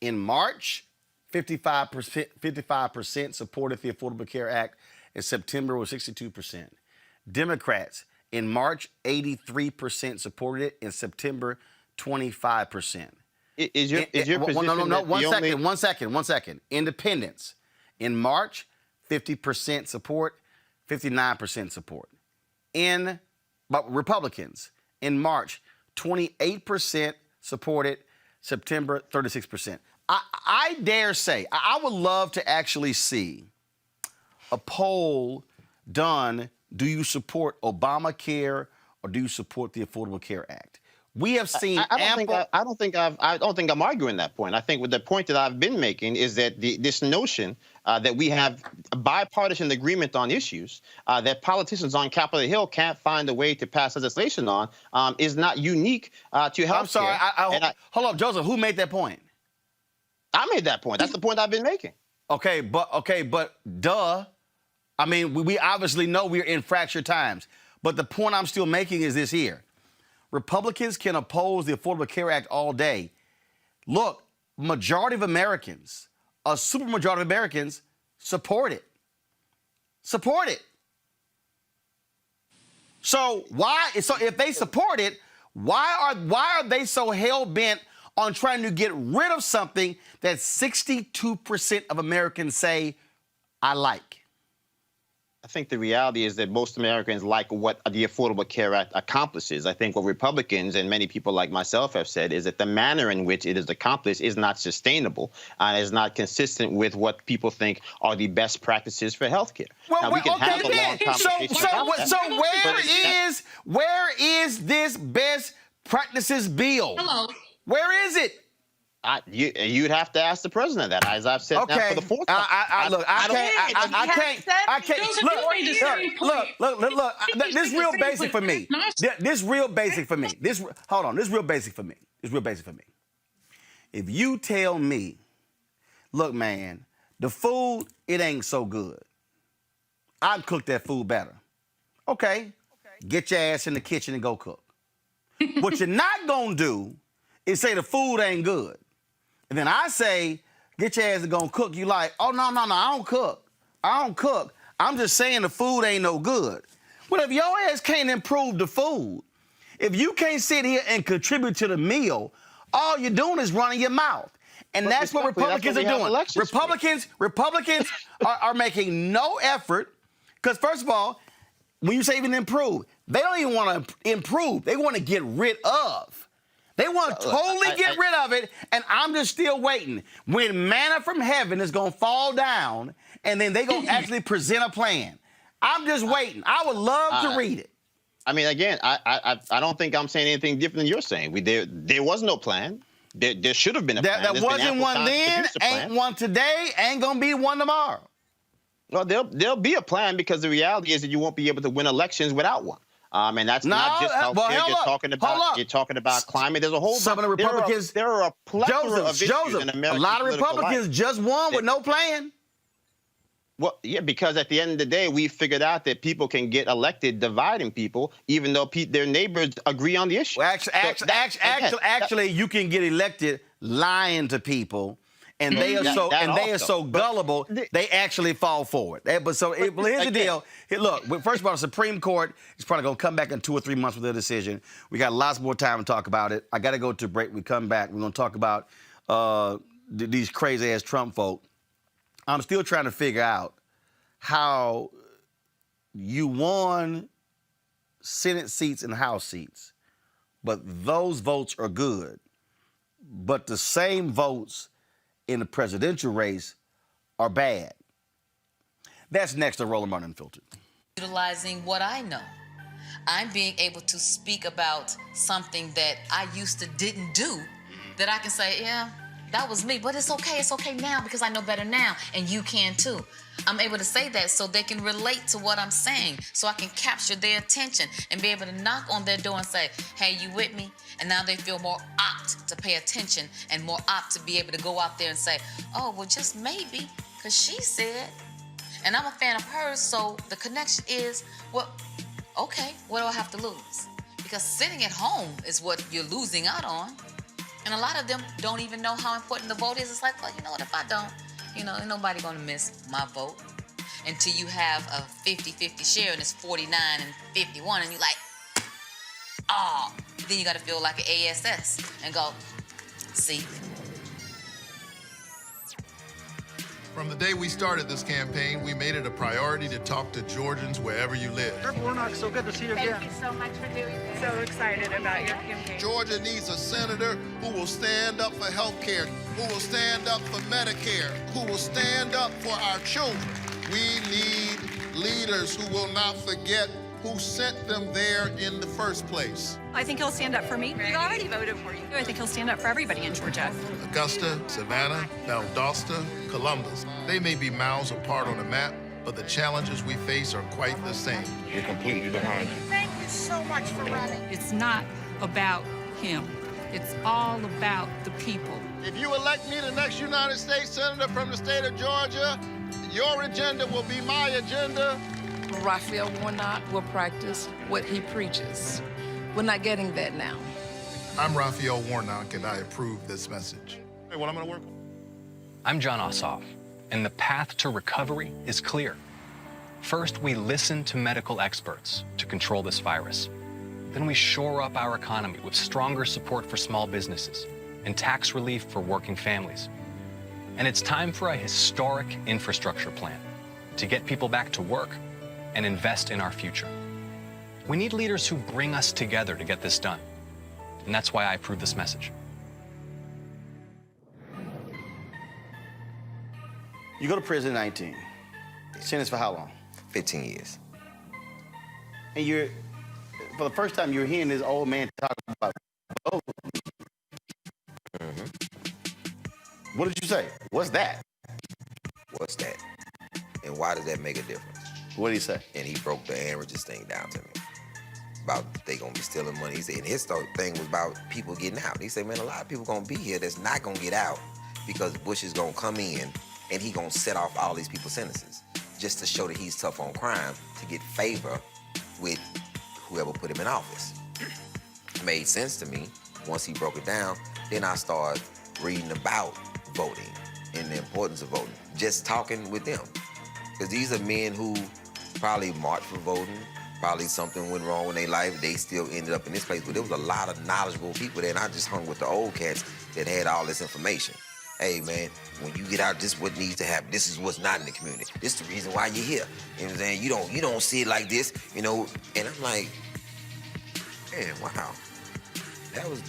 [SPEAKER 1] In March, 55% supported the Affordable Care Act. In September was 62%. Democrats in March 83% supported it. In September 25%.
[SPEAKER 7] Is your position?
[SPEAKER 1] No. One second. Independents in March 50% support, 59% support. But Republicans in March 28% supported. September 36%. I dare say, I would love to actually see a poll done. Do you support Obamacare or do you support the Affordable Care Act? We have seen
[SPEAKER 7] I don't think I'm arguing that point. I think with the point that I've been making is that this notion that we have a bipartisan agreement on issues that politicians on Capitol Hill can't find a way to pass legislation on is not unique to health.
[SPEAKER 1] I'm sorry. Hold on, Joseph. Who made that point?
[SPEAKER 7] I made that point. That's the point I've been making.
[SPEAKER 1] Okay, but duh. I mean, we obviously know we're in fractured times. But the point I'm still making is this here. Republicans can oppose the Affordable Care Act all day. Look, majority of Americans, a supermajority of Americans, support it. Support it. So if they support it, why are they so hell-bent on trying to get rid of something that 62% of Americans say, I like?
[SPEAKER 7] I think the reality is that most Americans like what the Affordable Care Act accomplishes. I think what Republicans and many people like myself have said is that the manner in which it is accomplished is not sustainable and is not consistent with what people think are the best practices for health care.
[SPEAKER 1] Well, we can have a long conversation so where is this best practices bill?
[SPEAKER 8] Hello.
[SPEAKER 1] Where is it?
[SPEAKER 7] You'd have to ask the president that, as I've said now for the fourth time.
[SPEAKER 1] I can't. Look. This is real basic for me. This is real basic for me. This is real basic for me. If you tell me, look, man, the food, it ain't so good. I'd cook that food better. Okay. Get your ass in the kitchen and go cook. What you're not gonna do is say the food ain't good. And then I say, get your ass to go cook. You like, oh, no, I don't cook. I'm just saying the food ain't no good. Well, if your ass can't improve the food, if you can't sit here and contribute to the meal, all you're doing is running your mouth. And that's what Republicans are doing. Republicans are making no effort because, first of all, when you say even improve, they don't even want to improve. They want to get rid of. They want to totally get rid of it, and I'm just still waiting. When manna from heaven is going to fall down, and then they're going to actually present a plan. I'm just waiting. I would love to read it.
[SPEAKER 7] I mean, again, I don't think I'm saying anything different than you're saying. There was no plan. There should have been a plan.
[SPEAKER 1] There wasn't one then, ain't one today, ain't going to be one tomorrow.
[SPEAKER 7] Well, there'll be a plan because the reality is that you won't be able to win elections without one. And that's not just healthcare. You're talking about climate. There's a whole.
[SPEAKER 1] Some of the Republicans.
[SPEAKER 7] There are a plethora of issues in America.
[SPEAKER 1] A lot of Republicans just won with no plan.
[SPEAKER 7] Well, yeah, because at the end of the day, we figured out that people can get elected dividing people, even though their neighbors agree on the issue.
[SPEAKER 1] Well, actually, you can get elected lying to people, and they are so gullible. They actually fall for it. Here's the deal. Hey, look, first of all, the Supreme Court is probably going to come back in 2 or 3 months with their decision. We got lots more time to talk about it. I got to go to a break. We come back. We're going to talk about these crazy ass Trump folk. I'm still trying to figure out how you won Senate seats and House seats, but those votes are good. But the same votes in the presidential race are bad. That's next to Roland Martin Unfiltered.
[SPEAKER 10] Utilizing what I know. I'm being able to speak about something that I used to didn't do, that I can say, yeah, that was me, but it's okay now because I know better now, and you can too. I'm able to say that so they can relate to what I'm saying, so I can capture their attention and be able to knock on their door and say, hey, you with me? And now they feel more apt to pay attention and more apt to be able to go out there and say, oh, well, just maybe, because she said. And I'm a fan of hers, so the connection is, well, okay, what do I have to lose? Because sitting at home is what you're losing out on. And a lot of them don't even know how important the vote is. It's like, well, you know what, if I don't, ain't nobody gonna miss my vote. Until you have a 50-50 share and it's 49 and 51 and you're like, oh, then you gotta feel like an ASS and go, see.
[SPEAKER 11] From the day we started this campaign, we made it a priority to talk to Georgians wherever you live.
[SPEAKER 12] Representative Warnock, so good to see you again.
[SPEAKER 13] Thank you so much for doing this. So excited about your campaign.
[SPEAKER 11] Georgia needs a senator who will stand up for health care, who will stand up for Medicare, who will stand up for our children. We need leaders who will not forget who sent them there in the first place.
[SPEAKER 13] I think he'll stand up for me. We already voted for you. I think he'll stand up for everybody in Georgia.
[SPEAKER 11] Augusta, Savannah, Valdosta, Columbus. They may be miles apart on a map, but the challenges we face are quite the same.
[SPEAKER 14] We're completely behind you.
[SPEAKER 13] Thank you so much for running.
[SPEAKER 15] It's not about him. It's all about the people.
[SPEAKER 11] If you elect me the next United States Senator from the state of Georgia, your agenda will be my agenda.
[SPEAKER 15] Raphael Warnock will practice what he preaches. We're not getting that now.
[SPEAKER 11] I'm Raphael Warnock, and I approve this message.
[SPEAKER 14] Hey, what I'm going to work on.
[SPEAKER 16] I'm John Ossoff, and the path to recovery is clear. First, we listen to medical experts to control this virus. Then we shore up our economy with stronger support for small businesses and tax relief for working families. And it's time for a historic infrastructure plan to get people back to work and invest in our future. We need leaders who bring us together to get this done. And that's why I approve this message.
[SPEAKER 1] You go to prison at 19. Sentenced for how long?
[SPEAKER 17] 15 years.
[SPEAKER 1] And for the first time, you're hearing this old man talk about voting.
[SPEAKER 17] Mm-hmm.
[SPEAKER 1] What did you say? What's that?
[SPEAKER 17] What's that? And why does that make a difference?
[SPEAKER 1] What did he say?
[SPEAKER 17] And he broke the averages thing down to me. About they gonna be stealing money. He said, and his thing was about people getting out. He said, man, a lot of people gonna be here that's not gonna get out because Bush is gonna come in and he gonna set off all these people's sentences just to show that he's tough on crime to get favor with whoever put him in office. Made sense to me. Once he broke it down, then I started reading about voting and the importance of voting. Just talking with them. Because these are men who probably marched for voting, probably something went wrong in their life, they still ended up in this place. But there was a lot of knowledgeable people there, and I just hung with the old cats that had all this information. Hey, man, when you get out, this is what needs to happen. This is what's not in the community. This is the reason why you're here. You know what I'm saying? You don't see it like this, And I'm like, man, wow. That was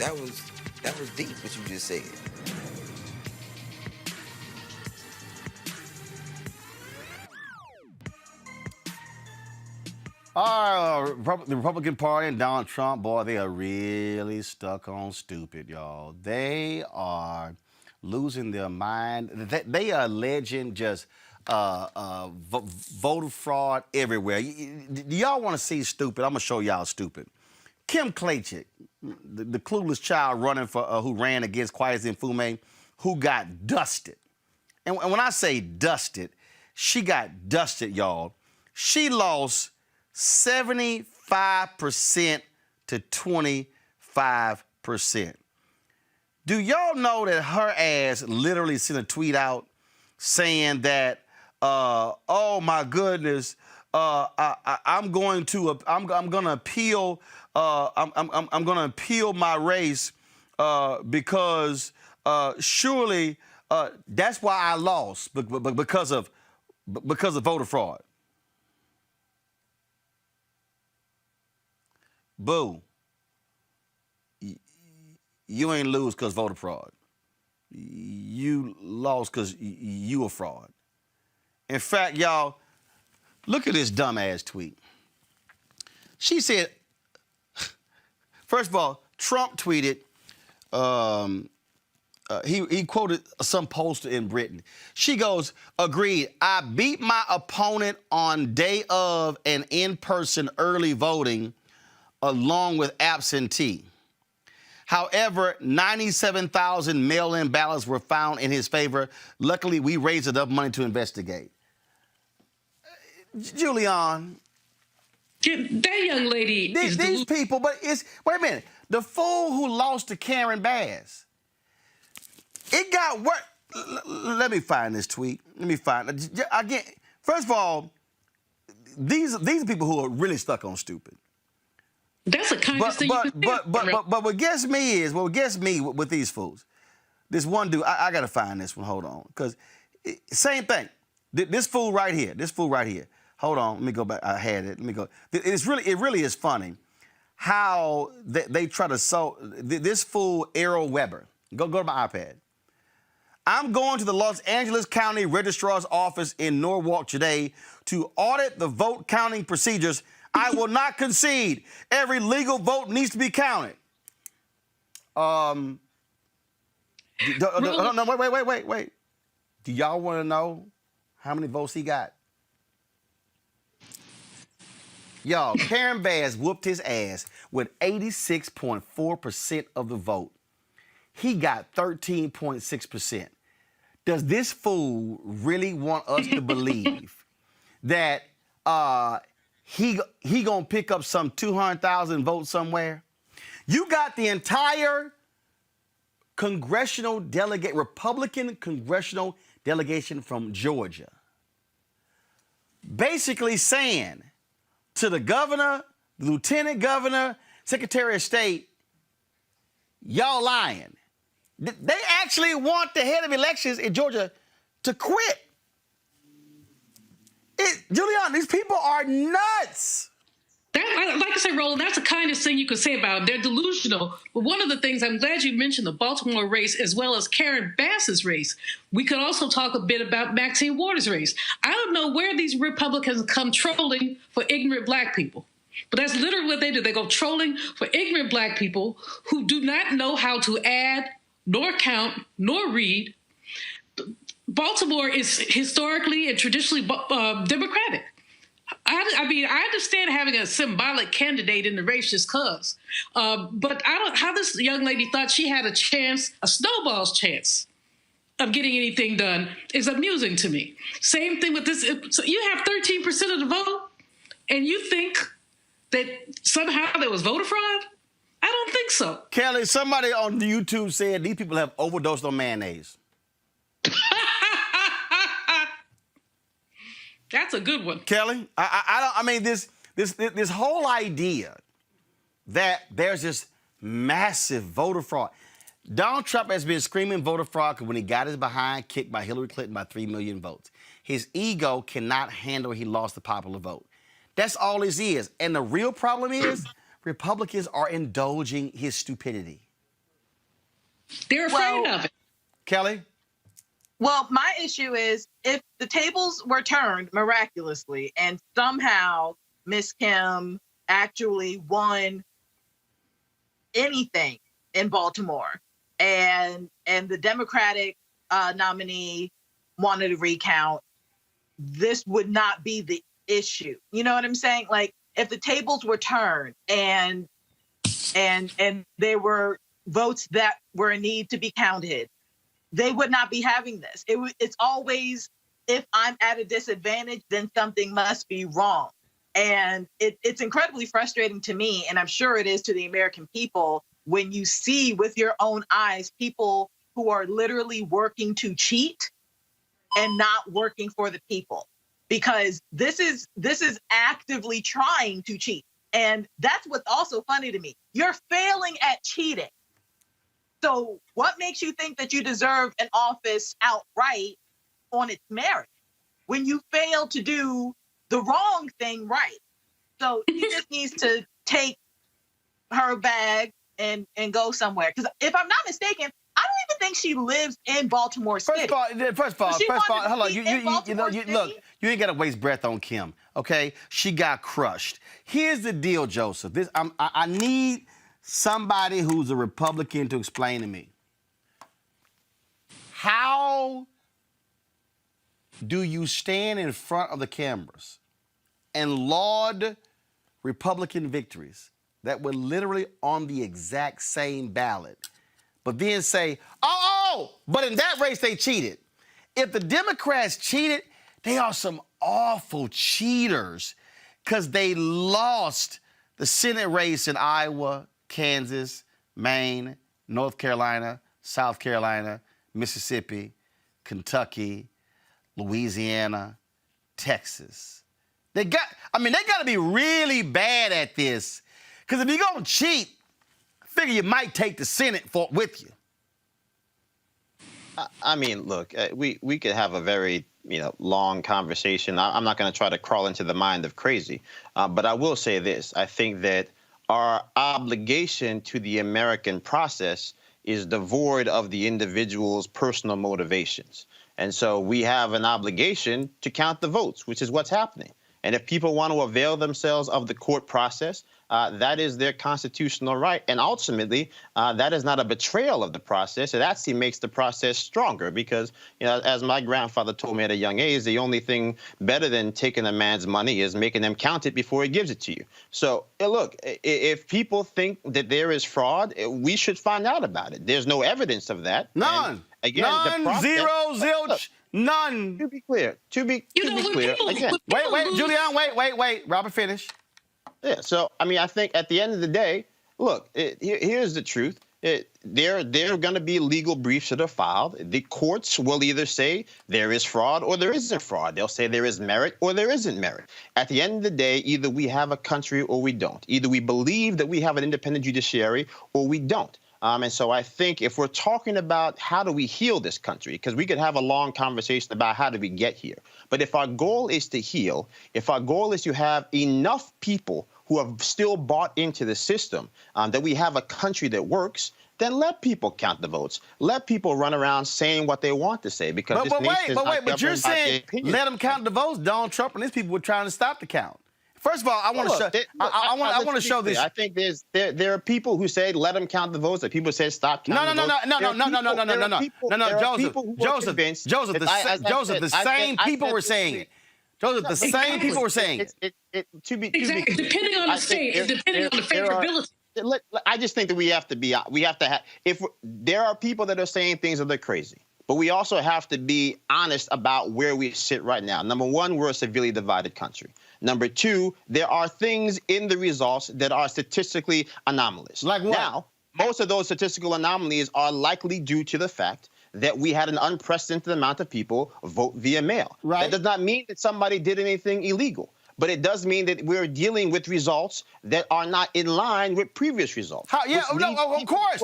[SPEAKER 17] deep what you just said.
[SPEAKER 1] The Republican Party and Donald Trump, boy, they are really stuck on stupid, y'all. They are losing their mind. They are alleging just voter fraud everywhere. Do y'all want to see stupid? I'm going to show y'all stupid. Kim Klacik, the clueless child running for who ran against Kweisi Mfume, who got dusted. And when I say dusted, she got dusted, y'all. She lost 75% to 25%. Do y'all know that her ass literally sent a tweet out saying that, oh my goodness, I'm going to appeal. I'm going to appeal my race because surely that's why I lost because of voter fraud. Boo. You ain't lose because voter fraud. You lost because you a fraud. In fact, y'all, look at this dumbass tweet. She said, first of all, Trump tweeted, he quoted some pollster in Britain. She goes, agreed, I beat my opponent on day of and in-person early voting along with absentee. However, 97,000 mail-in ballots were found in his favor. Luckily, we raised enough money to investigate. Julian.
[SPEAKER 8] That young lady
[SPEAKER 1] These people, but it's, wait a minute. The fool who lost to Karen Bass. It got worse. Let me find this tweet. Let me find it. Again, first of all, these are people who are really stuck on stupid.
[SPEAKER 8] That's the kindest thing you can say.
[SPEAKER 1] But what gets me is, with these fools, this one dude, I got to find this one. Hold on. Because same thing. This fool right here. Hold on. Let me go back. I had it. Let me go. It really is funny how they try to this fool, Errol Weber. Go to my iPad. I'm going to the Los Angeles County Registrar's office in Norwalk today to audit the vote counting procedures. I will not concede. Every legal vote needs to be counted. No, wait. Do y'all want to know how many votes he got? Y'all, Karen Bass whooped his ass with 86.4% of the vote. He got 13.6%. Does this fool really want us to believe that he gonna pick up some 200,000 votes somewhere? You got the entire Republican congressional delegation from Georgia basically saying to the governor, the lieutenant governor, secretary of state, y'all lying. They actually want the head of elections in Georgia to quit. Julian, these people are nuts.
[SPEAKER 8] Like I say, Roland, that's the kindest thing you could say about them. They're delusional. But one of the things, I'm glad you mentioned the Baltimore race as well as Karen Bass's race. We could also talk a bit about Maxine Waters' race. I don't know where these Republicans come trolling for ignorant black people. But that's literally what they do. They go trolling for ignorant black people who do not know how to add, nor count, nor read. Baltimore is historically and traditionally Democratic. I mean, I understand having a symbolic candidate in the race just cause, but how this young lady thought she had a chance, a snowball's chance of getting anything done is amusing to me. Same thing with this. So you have 13% of the vote, and you think that somehow there was voter fraud? I don't think so.
[SPEAKER 1] Kelly, somebody on YouTube said these people have overdosed on mayonnaise.
[SPEAKER 8] That's a good one.
[SPEAKER 1] Kelly, I mean, this whole idea that there's this massive voter fraud. Donald Trump has been screaming voter fraud because when he got his behind kicked by Hillary Clinton by 3 million votes. His ego cannot handle he lost the popular vote. That's all this is. And the real problem is Republicans are indulging his stupidity.
[SPEAKER 8] They're afraid of it.
[SPEAKER 1] Kelly?
[SPEAKER 9] Well, my issue is if the tables were turned miraculously and somehow Miss Kim actually won anything in Baltimore and the Democratic nominee wanted to recount, this would not be the issue. You know what I'm saying? Like if the tables were turned and there were votes that were in need to be counted, they would not be having this. It's always if I'm at a disadvantage, then something must be wrong. And it's incredibly frustrating to me, and I'm sure it is to the American people, when you see with your own eyes people who are literally working to cheat and not working for the people, because this is actively trying to cheat. And that's what's also funny to me. You're failing at cheating. So what makes you think that you deserve an office outright on its merit when you fail to do the wrong thing right? So he just needs to take her bag and go somewhere. Because if I'm not mistaken, I don't even think she lives in Baltimore City.
[SPEAKER 1] First of all, hold on. You look, you ain't got to waste breath on Kim, okay? She got crushed. Here's the deal, Joseph. I need somebody who's a Republican to explain to me. How do you stand in front of the cameras and laud Republican victories that were literally on the exact same ballot, but then say, but in that race they cheated? If the Democrats cheated, they are some awful cheaters because they lost the Senate race in Iowa, Kansas, Maine, North Carolina, South Carolina, Mississippi, Kentucky, Louisiana, Texas. They got to be really bad at this, because if you're going to cheat, I figure you might take the Senate with you.
[SPEAKER 7] I mean, look, we could have a very long conversation. I'm not going to try to crawl into the mind of crazy, but I will say this. I think that our obligation to the American process is devoid of the individual's personal motivations. And so we have an obligation to count the votes, which is what's happening. And if people want to avail themselves of the court process, that is their constitutional right. And ultimately, that is not a betrayal of the process. It actually makes the process stronger because, as my grandfather told me at a young age, the only thing better than taking a man's money is making them count it before he gives it to you. So, look, if people think that there is fraud, we should find out about it. There's no evidence of that.
[SPEAKER 1] None.
[SPEAKER 7] And again,
[SPEAKER 1] none,
[SPEAKER 7] the process,
[SPEAKER 1] zero, zilch.
[SPEAKER 7] Look,
[SPEAKER 1] none.
[SPEAKER 7] To be clear, again.
[SPEAKER 1] Wait, Julian, wait. Robert, finish.
[SPEAKER 7] Yeah, so, I think at the end of the day, look, here's the truth. There are going to be legal briefs that are filed. The courts will either say there is fraud or there isn't fraud. They'll say there is merit or there isn't merit. At the end of the day, either we have a country or we don't. Either we believe that we have an independent judiciary or we don't. And so I think if we're talking about how do we heal this country, because we could have a long conversation about how do we get here. But if our goal is to heal, if our goal is to have enough people who have still bought into the system, that we have a country that works, then let people count the votes. Let people run around saying what they want to say. Because
[SPEAKER 1] but you're saying let them count the votes. Donald Trump and his people were trying to stop the count. First of all, I want to show. I want to show this.
[SPEAKER 7] I think there are people who say let them count the votes. That people say stop counting the votes.
[SPEAKER 1] Joseph. The same people were saying it. Joseph, the same people were saying it.
[SPEAKER 8] Exactly. Depending on the state, depending on the favorability.
[SPEAKER 7] I just think that we have to have. There are people that are saying things that are crazy. But we also have to be honest about where we sit right now. Number one, we're a severely divided country. Number two, there are things in the results that are statistically anomalous.
[SPEAKER 1] Like what?
[SPEAKER 7] Now, most of those statistical anomalies are likely due to the fact that we had an unprecedented amount of people vote via mail.
[SPEAKER 1] Right.
[SPEAKER 7] That does not mean that somebody did anything illegal. But it does mean that we're dealing with results that are not in line with previous results.
[SPEAKER 1] Of course.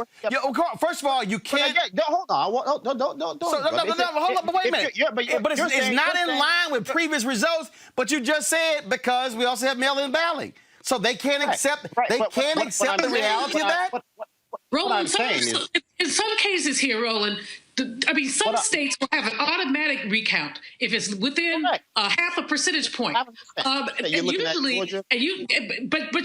[SPEAKER 1] First of all, you can't.
[SPEAKER 7] Hold on. Don't.
[SPEAKER 1] Hold on. But wait a minute. But it's not in line with previous results. But you just said because we also have mail-in balloting, so they can't accept. They can't accept the reality of that.
[SPEAKER 8] Roland, in some cases here, Roland. Some states will have an automatic recount if it's within half a percentage point. But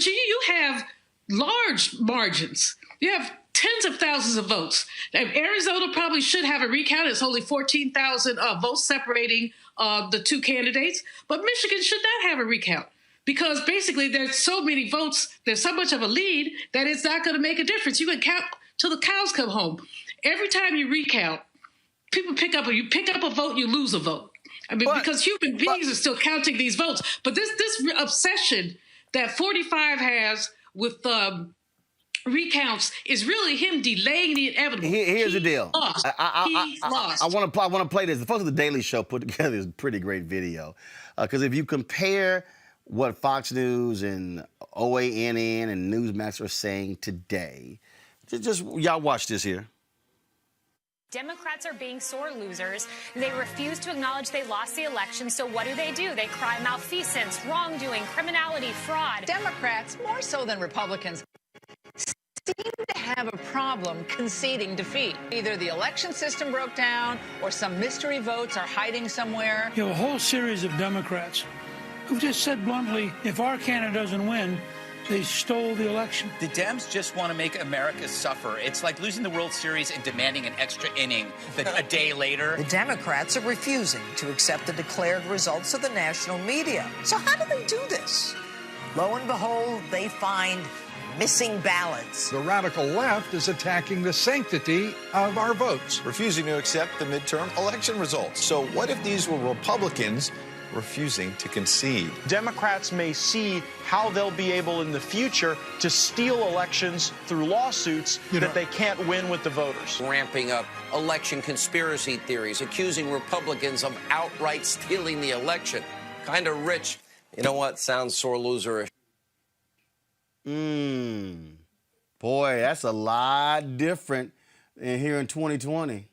[SPEAKER 8] you have large margins. You have tens of thousands of votes. Arizona probably should have a recount. It's only 14,000 votes separating the two candidates. But Michigan should not have a recount because basically there's so many votes, there's so much of a lead that it's not going to make a difference. You can count till the cows come home. Every time you recount, you pick up a vote, you lose a vote. I mean, because human beings are still counting these votes. But this obsession that 45 has with recounts is really him delaying the inevitable.
[SPEAKER 1] Here's the deal.
[SPEAKER 8] Lost. He lost.
[SPEAKER 1] I want to play this. The folks at the Daily Show put together this pretty great video, because if you compare what Fox News and OANN and Newsmax are saying today, just y'all watch this here.
[SPEAKER 12] Democrats are being sore losers. They refuse to acknowledge they lost the election. So what do? They cry malfeasance, wrongdoing, criminality, fraud.
[SPEAKER 18] Democrats, more so than Republicans, seem to have a problem conceding defeat. Either the election system broke down or some mystery votes are hiding somewhere.
[SPEAKER 19] You have a whole series of Democrats who've just said bluntly, if our candidate doesn't win, they stole the election.
[SPEAKER 20] The Dems just want to make America suffer. It's like losing the World Series and demanding an extra inning a day later.
[SPEAKER 21] The Democrats are refusing to accept the declared results of the national media. So how do they do this? Lo and behold, they find missing ballots.
[SPEAKER 22] The radical left is attacking the sanctity of our votes,
[SPEAKER 23] refusing to accept the midterm election results. So what if these were Republicans refusing to concede?
[SPEAKER 24] Democrats may see how they'll be able in the future to steal elections through lawsuits that they can't win with the voters.
[SPEAKER 25] Ramping up election conspiracy theories, accusing Republicans of outright stealing the election. Kind of rich. You know what? Sounds sore loserish.
[SPEAKER 1] Boy, that's a lot different than here in 2020.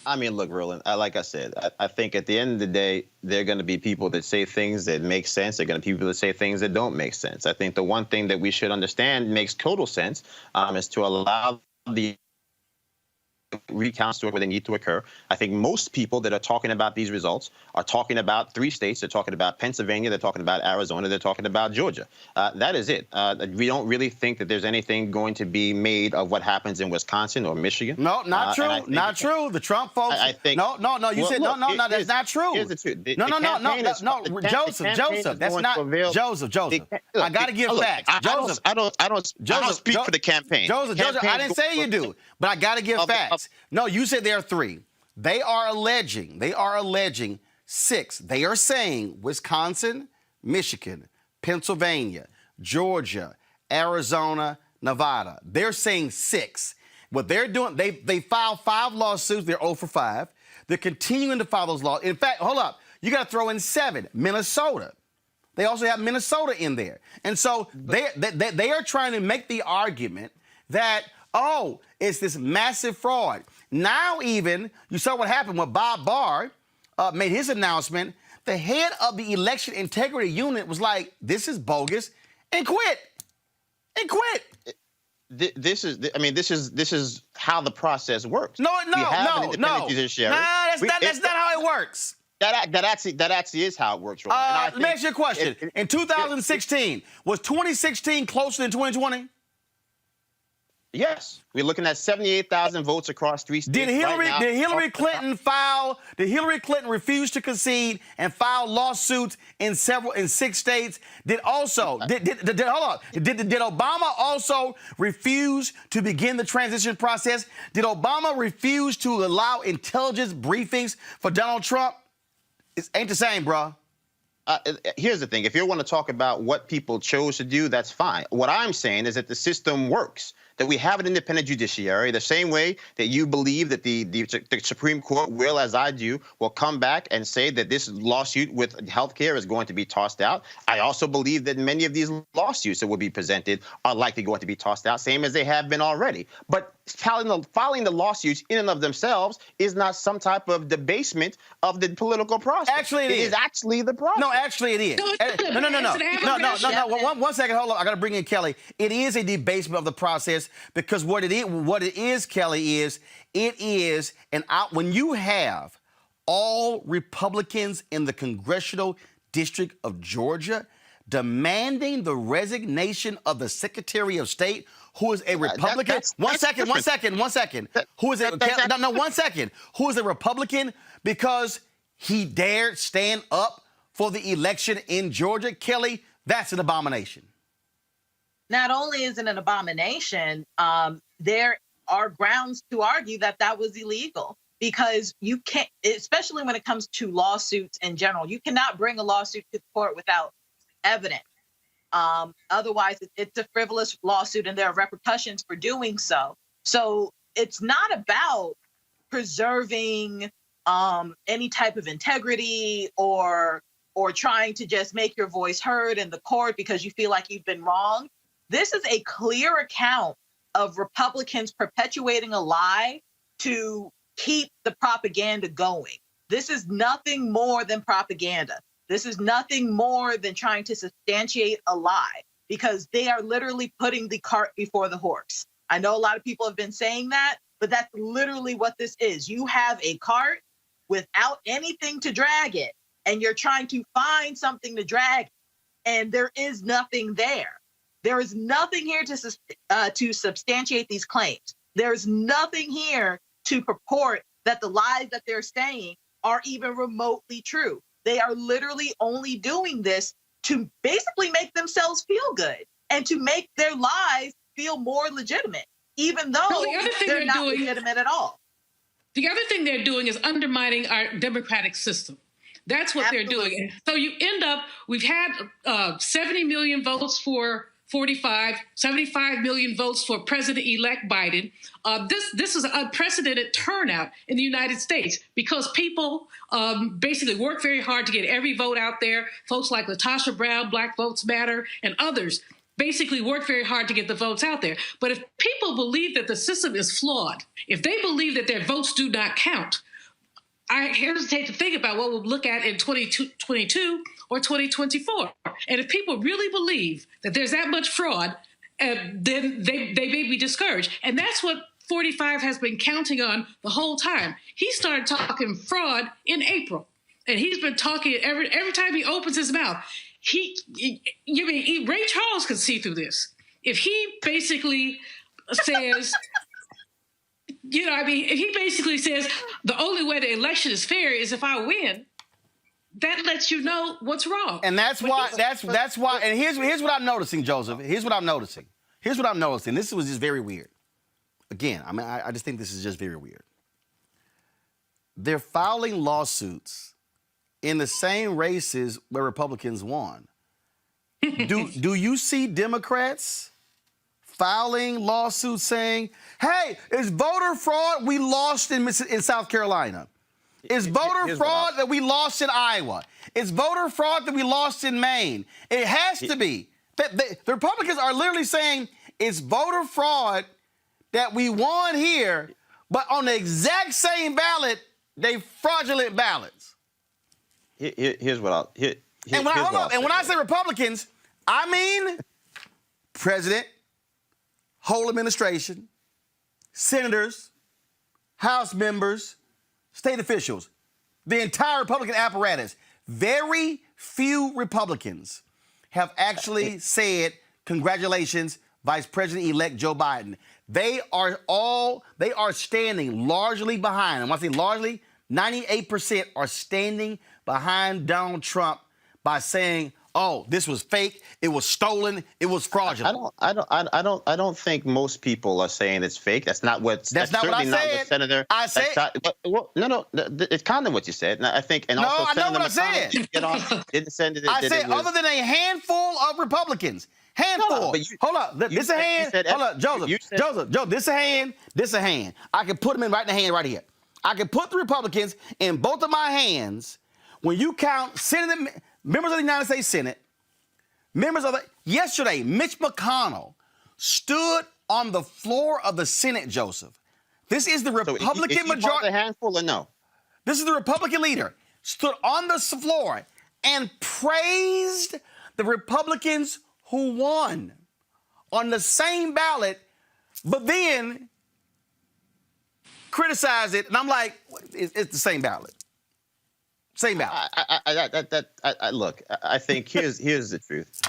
[SPEAKER 7] I mean, look, Roland, like I said, I think at the end of the day, there are going to be people that say things that make sense. There are going to be people that say things that don't make sense. I think the one thing that we should understand makes total sense is to allow the recounts to where they need to occur. I think most people that are talking about these results are talking about 3 states. They're talking about Pennsylvania. They're talking about Arizona. They're talking about Georgia. That is it. We don't really think that there's anything going to be made of what happens in Wisconsin or Michigan.
[SPEAKER 1] No, not true. Not true. The Trump folks.
[SPEAKER 7] I think.
[SPEAKER 1] No. You said no. That's not true.
[SPEAKER 7] Here's the truth.
[SPEAKER 1] No. Joseph. That's not Joseph. I got to give facts. Joseph.
[SPEAKER 7] I don't speak for the campaign.
[SPEAKER 1] Joseph. I didn't say you do, but I got to give facts. No, you said there are 3. They are alleging 6. They are saying Wisconsin, Michigan, Pennsylvania, Georgia, Arizona, Nevada. They're saying 6. What they're doing, they filed 5 lawsuits. They're 0 for 5. They're continuing to file those laws. In fact, hold up. You got to throw in 7. Minnesota. They also have Minnesota in there. And so they are trying to make the argument that, oh, it's this massive fraud. Now even, you saw what happened when Bob Barr made his announcement. The head of the election integrity unit was like, this is bogus, and quit.
[SPEAKER 7] This is how the process works.
[SPEAKER 1] No.
[SPEAKER 7] That's
[SPEAKER 1] not how it works.
[SPEAKER 7] That actually is how it works.
[SPEAKER 1] Let me ask you a question. In 2016, was 2016 closer than 2020?
[SPEAKER 7] Yes, we're looking at 78,000 votes across 3 states.
[SPEAKER 1] Did Hillary Clinton refuse to concede and file lawsuits in 6 states? Did Obama also refuse to begin the transition process? Did Obama refuse to allow intelligence briefings for Donald Trump? It ain't the same, bro.
[SPEAKER 7] Here's the thing. If you want to talk about what people chose to do, that's fine. What I'm saying is that the system works, that we have an independent judiciary, the same way that you believe that the Supreme Court will, as I do, will come back and say that this lawsuit with health care is going to be tossed out. I also believe that many of these lawsuits that will be presented are likely going to be tossed out, same as they have been already. But filing the lawsuits in and of themselves is not some type of debasement of the political process.
[SPEAKER 1] Actually, it is
[SPEAKER 7] actually the process.
[SPEAKER 1] No, actually it is. No. 1 second. Hold on. I got to bring in Kelly. It is a debasement of the process because what it is, Kelly, is when you have all Republicans in the congressional district of Georgia demanding the resignation of the Secretary of State, who is a Republican. One second. Who is a Republican because he dared stand up for the election in Georgia? Kelly, that's an abomination.
[SPEAKER 9] Not only is it an abomination, there are grounds to argue that was illegal. because you can't, especially when it comes to lawsuits in general, you cannot bring a lawsuit to the court without evidence. Otherwise, it's a frivolous lawsuit and there are repercussions for doing so. So it's not about preserving any type of integrity or trying to just make your voice heard in the court because you feel like you've been wrong. This is a clear account of Republicans perpetuating a lie to keep the propaganda going. This is nothing more than propaganda. This is nothing more than trying to substantiate a lie because they are literally putting the cart before the horse. I know a lot of people have been saying that, but that's literally what this is. You have a cart without anything to drag it, and you're trying to find something to drag, and there is nothing there. There is nothing here to substantiate these claims. There's nothing here to purport that the lies that they're saying are even remotely true. They are literally only doing this to basically make themselves feel good and to make their lies feel more legitimate, even though they're not legitimate at all.
[SPEAKER 8] The other thing they're doing is undermining our democratic system. That's what they're doing. So you end up, we've had 70 million votes for 45, 75 million votes for President-elect Biden. This is an unprecedented turnout in the United States because people basically work very hard to get every vote out there. Folks like Latasha Brown, Black Votes Matter, and others basically work very hard to get the votes out there. But if people believe that the system is flawed, if they believe that their votes do not count, I hesitate to think about what we'll look at in 2022 or 2024. And if people really believe that there's that much fraud, then they may be discouraged. And that's what 45 has been counting on the whole time. He started talking fraud in April, and he's been talking every time he opens his mouth. Ray Charles can see through this. If he basically says, if he basically says the only way the election is fair is if I win, that lets you know what's wrong.
[SPEAKER 1] And that's why. And here's what I'm noticing, Joseph. Here's what I'm noticing. This was just very weird. Again, I just think this is just very weird. They're filing lawsuits in the same races where Republicans won. Do you see Democrats filing lawsuits saying, hey, it's voter fraud we lost in South Carolina? It's voter fraud that we lost in Iowa. It's voter fraud that we lost in Maine. It has to be. The Republicans are literally saying it's voter fraud that we won here, but on the exact same ballot, they fraudulent ballots.
[SPEAKER 7] Here's what I'll...
[SPEAKER 1] And when I say Republicans, I mean president, whole administration, senators, House members, state officials, the entire Republican apparatus. Very few Republicans have actually said, congratulations, Vice President-elect Joe Biden. They are standing largely behind, and when I say largely, 98% are standing behind Donald Trump by saying, oh, this was fake, it was stolen, it was fraudulent.
[SPEAKER 7] I don't think most people are saying it's fake. That's not what.
[SPEAKER 1] That's not what I said.
[SPEAKER 7] Senator.
[SPEAKER 1] I said.
[SPEAKER 7] No. It's kind of what you said. And I think, and
[SPEAKER 1] no,
[SPEAKER 7] also
[SPEAKER 1] I know
[SPEAKER 7] Senator
[SPEAKER 1] what I said.
[SPEAKER 7] Didn't send it.
[SPEAKER 1] I said other than a handful of Republicans. Handful. Hold up. This a hand. Hold up, Joseph. Joseph. This a hand. This a hand. I can put them in right in the hand right here. I can put the Republicans in both of my hands. When you count members of the United States Senate, yesterday, Mitch McConnell stood on the floor of the Senate, Joseph. This is the Republican majority.
[SPEAKER 7] A handful or no?
[SPEAKER 1] This is the Republican leader, stood on the floor and praised the Republicans who won on the same ballot, but then criticized it. And I'm like, it's the same ballot. Same ballot.
[SPEAKER 7] Look, I think here's the truth.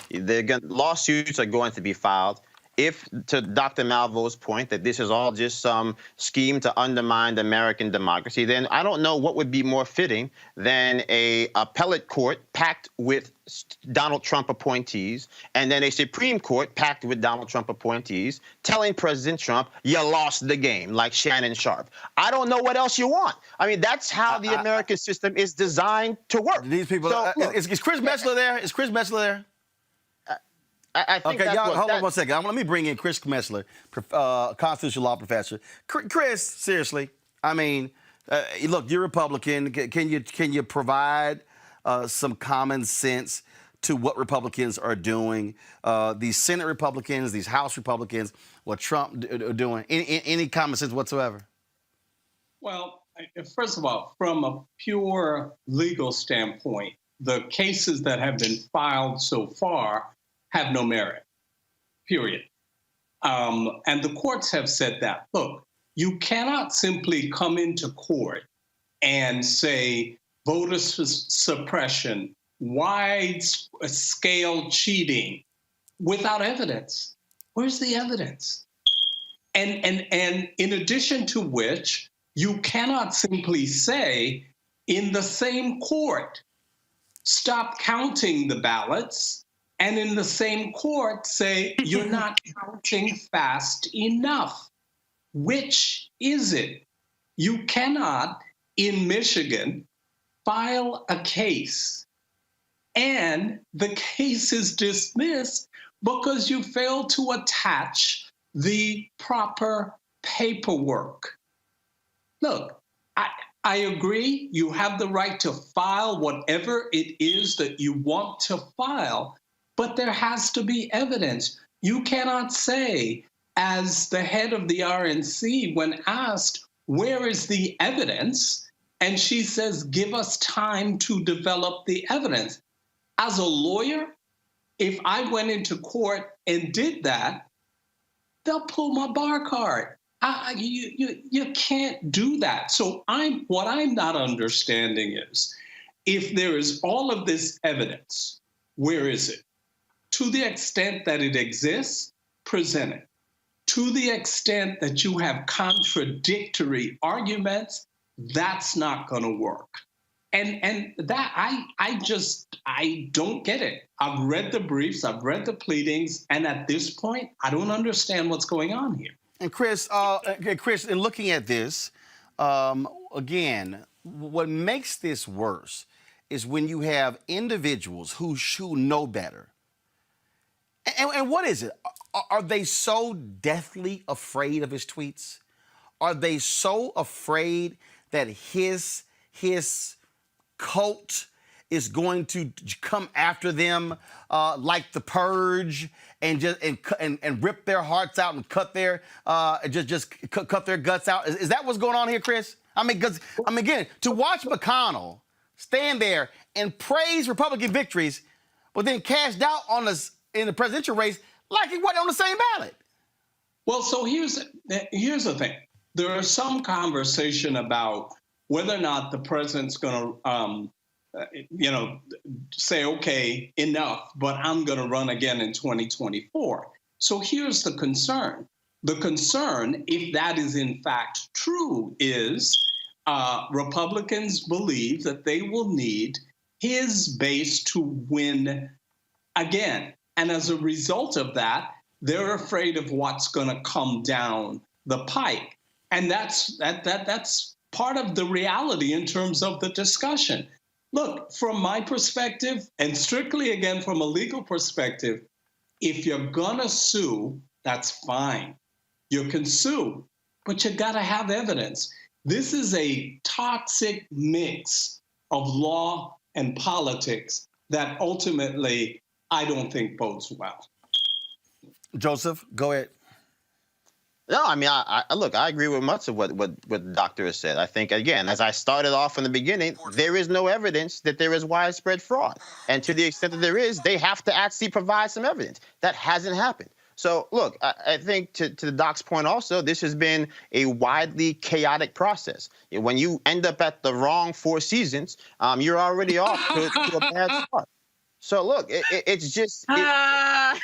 [SPEAKER 7] Lawsuits are going to be filed, if, to Dr. Malvo's point, that this is all just some scheme to undermine American democracy, then I don't know what would be more fitting than a appellate court packed with Donald Trump appointees and then a Supreme Court packed with Donald Trump appointees telling President Trump, you lost the game, like Shannon Sharp. I don't know what else you want. I mean, that's how the American system is designed to work.
[SPEAKER 1] These people,
[SPEAKER 7] So,
[SPEAKER 1] is Chris Metzler there? Is Chris Metzler there?
[SPEAKER 7] I think
[SPEAKER 1] okay,
[SPEAKER 7] that's
[SPEAKER 1] y'all,
[SPEAKER 7] what,
[SPEAKER 1] hold on one second. Let me bring in Chris Metzler, constitutional law professor. Chris, seriously, I mean, look, you're Republican. Can you provide some common sense to what Republicans are doing? These Senate Republicans, these House Republicans, what Trump are doing? Any common sense whatsoever?
[SPEAKER 2] Well, first of all, from a pure legal standpoint, the cases that have been filed so far have no merit, period. And the courts have said that. Look, you cannot simply come into court and say voter suppression, wide-scale cheating without evidence. Where's the evidence? And in addition to which, you cannot simply say in the same court, stop counting the ballots, and in the same court say, you're not counting fast enough. Which is it? You cannot, in Michigan, file a case and the case is dismissed because you failed to attach the proper paperwork. Look, I agree, you have the right to file whatever it is that you want to file, but there has to be evidence. You cannot say, as the head of the RNC, when asked, where is the evidence? And she says, give us time to develop the evidence. As a lawyer, if I went into court and did that, they'll pull my bar card. You can't do that. So what I'm not understanding is, if there is all of this evidence, where is it? To the extent that it exists, present it. To the extent that you have contradictory arguments, that's not going to work. And that I don't get it. I've read the briefs, I've read the pleadings, and at this point, I don't understand what's going on here.
[SPEAKER 1] And Chris, in looking at this, again, what makes this worse is when you have individuals who know better. And what is it? Are they so deathly afraid of his tweets? Are they so afraid that his cult is going to come after them like the Purge and rip their hearts out and cut their cut their guts out? Is that what's going on here, Chris? I mean, again, to watch McConnell stand there and praise Republican victories, but then cast doubt on us in the presidential race like he wasn't on the same ballot.
[SPEAKER 2] Well, so here's the thing. There is some conversation about whether or not the president's going to, say, okay, enough, but I'm going to run again in 2024. So here's the concern. The concern, if that is in fact true, is Republicans believe that they will need his base to win again. And as a result of that, they're afraid of what's going to come down the pike. And that's part of the reality in terms of the discussion. Look, from my perspective, and strictly, again, from a legal perspective, if you're going to sue, that's fine. You can sue, but you got to have evidence. This is a toxic mix of law and politics that ultimately I don't think bodes well.
[SPEAKER 1] Joseph, go ahead.
[SPEAKER 7] No, I mean, look, I agree with much of what the doctor has said. I think, again, as I started off in the beginning, there is no evidence that there is widespread fraud. And to the extent that there is, they have to actually provide some evidence. That hasn't happened. So, look, I think to the doc's point also, this has been a widely chaotic process. When you end up at the wrong Four Seasons, you're already off to a bad start. So look, it's just, I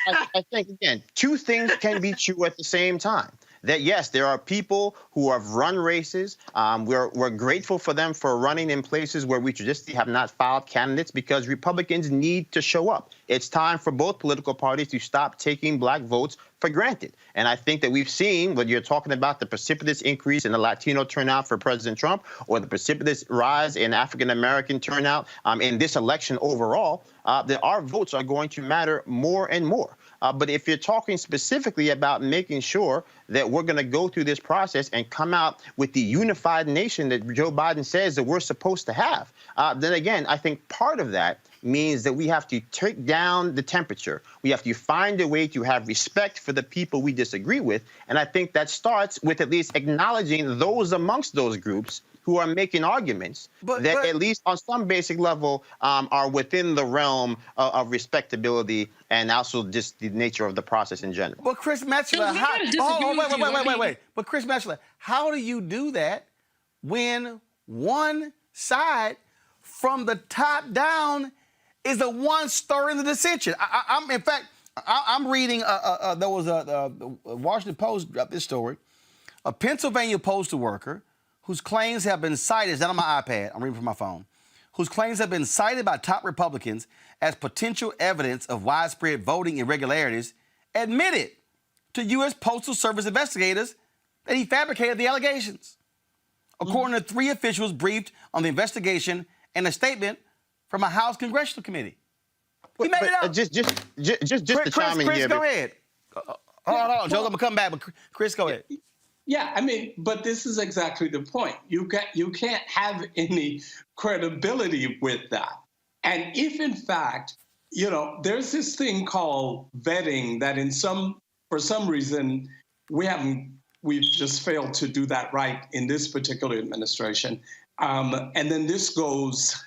[SPEAKER 7] think, again, two things can be true at the same time. That, yes, there are people who have run races. We're grateful for them for running in places where we traditionally have not filed candidates because Republicans need to show up. It's time for both political parties to stop taking black votes for granted. And I think that we've seen, when you're talking about the precipitous increase in the Latino turnout for President Trump or the precipitous rise in African-American turnout in this election overall, that our votes are going to matter more and more. But if you're talking specifically about making sure that we're going to go through this process and come out with the unified nation that Joe Biden says that we're supposed to have, then again, I think part of that means that we have to take down the temperature. We have to find a way to have respect for the people we disagree with. And I think that starts with at least acknowledging those amongst those groups who are making arguments that at least on some basic level are within the realm of respectability and also just the nature of the process in general.
[SPEAKER 1] But Chris Metzler, wait. But Chris Metzler, how do you do that when one side from the top down is the one stirring the dissension? I'm reading, there was a Washington Post dropped this story. A Pennsylvania postal worker whose claims have been cited, it's not on my iPad, I'm reading from my phone, whose claims have been cited by top Republicans as potential evidence of widespread voting irregularities, admitted to U.S. Postal Service investigators that he fabricated the allegations. According to three officials briefed on the investigation and a statement from a House Congressional Committee. He made it up.
[SPEAKER 7] Just to chime in
[SPEAKER 1] Chris,
[SPEAKER 7] here.
[SPEAKER 1] go ahead. Hold on, Joe, I'm going to come back, but Chris, go ahead.
[SPEAKER 2] Yeah, I mean, but this is exactly the point. You can't have any credibility with that. And if, in fact, there's this thing called vetting that for some reason, we've just failed to do that right in this particular administration. And then this goes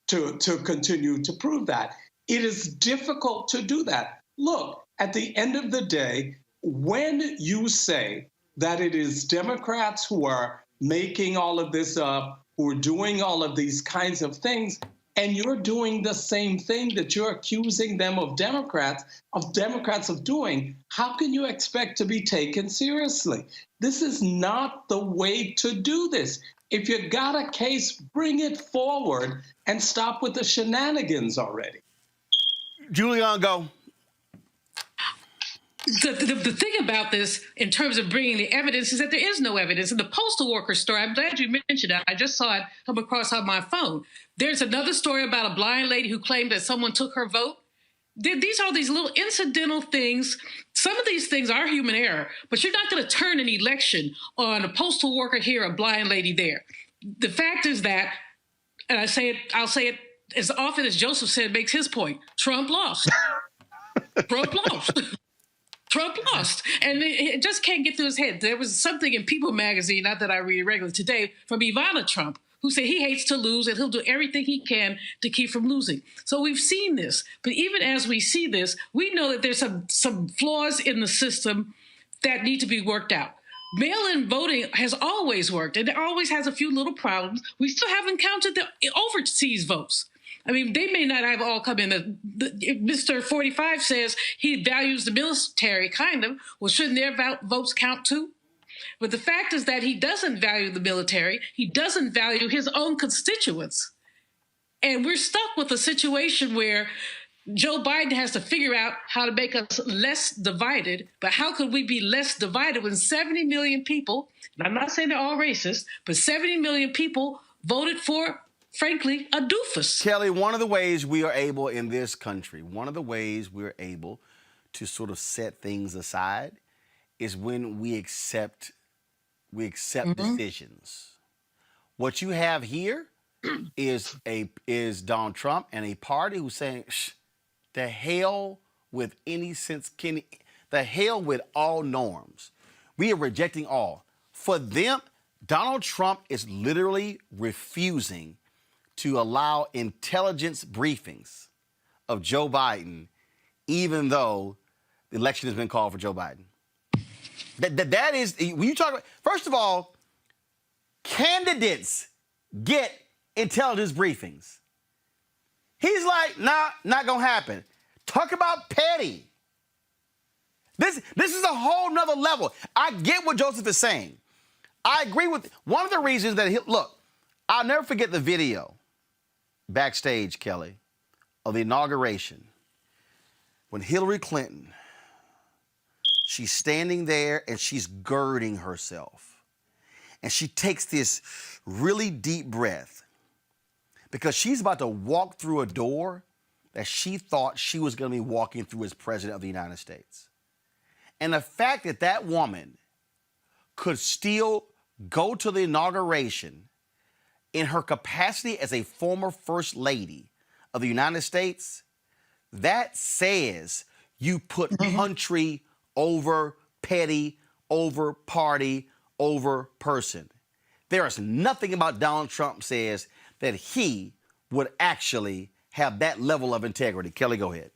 [SPEAKER 2] to continue to prove that. It is difficult to do that. Look, at the end of the day, when you say that it is Democrats who are making all of this up, who are doing all of these kinds of things, and you're doing the same thing that you're accusing them of Democrats of doing, how can you expect to be taken seriously? This is not the way to do this. If you got a case, bring it forward and stop with the shenanigans already.
[SPEAKER 1] Julian, go.
[SPEAKER 8] The thing about this, in terms of bringing the evidence, is that there is no evidence. In the postal worker story, I'm glad you mentioned that. I just saw it come across on my phone. There's another story about a blind lady who claimed that someone took her vote. These are these little incidental things. Some of these things are human error, but you're not going to turn an election on a postal worker here, a blind lady there. The fact is that, and I'll say it as often as Joseph said, makes his point. Trump lost. Trump lost. Trump lost, and it just can't get through his head. There was something in People magazine, not that I read regularly today, from Ivana Trump, who said he hates to lose and he'll do everything he can to keep from losing. So we've seen this, but even as we see this, we know that there's some flaws in the system that need to be worked out. Mail-in voting has always worked, and it always has a few little problems. We still haven't counted the overseas votes. I mean, they may not have all come in. Mr. 45 says he values the military, kind of. Well, shouldn't their votes count too? But the fact is that he doesn't value the military. He doesn't value his own constituents. And we're stuck with a situation where Joe Biden has to figure out how to make us less divided. But how could we be less divided when 70 million people, and I'm not saying they're all racist, but 70 million people voted for, frankly, a doofus?
[SPEAKER 1] Kelly, one of the ways we are able in this country, one of the ways we're able to sort of set things aside is when we accept decisions. What you have here is Donald Trump and a party who's saying, the hell with any sense, the hell with all norms. We are rejecting all. For them, Donald Trump is literally refusing to allow intelligence briefings of Joe Biden, even though the election has been called for Joe Biden. That is, when you talk about, first of all, candidates get intelligence briefings. He's like, nah, not gonna happen. Talk about petty. This is a whole nother level. I get what Joseph is saying. I agree with one of the reasons that look, I'll never forget the video backstage, Kelly, of the inauguration when Hillary Clinton, she's standing there and she's girding herself. And she takes this really deep breath because she's about to walk through a door that she thought she was going to be walking through as president of the United States. And the fact that that woman could still go to the inauguration in her capacity as a former first lady of the United States, that says you put country over petty, over party, over person. There is nothing about Donald Trump says that he would actually have that level of integrity. Kelly, go ahead.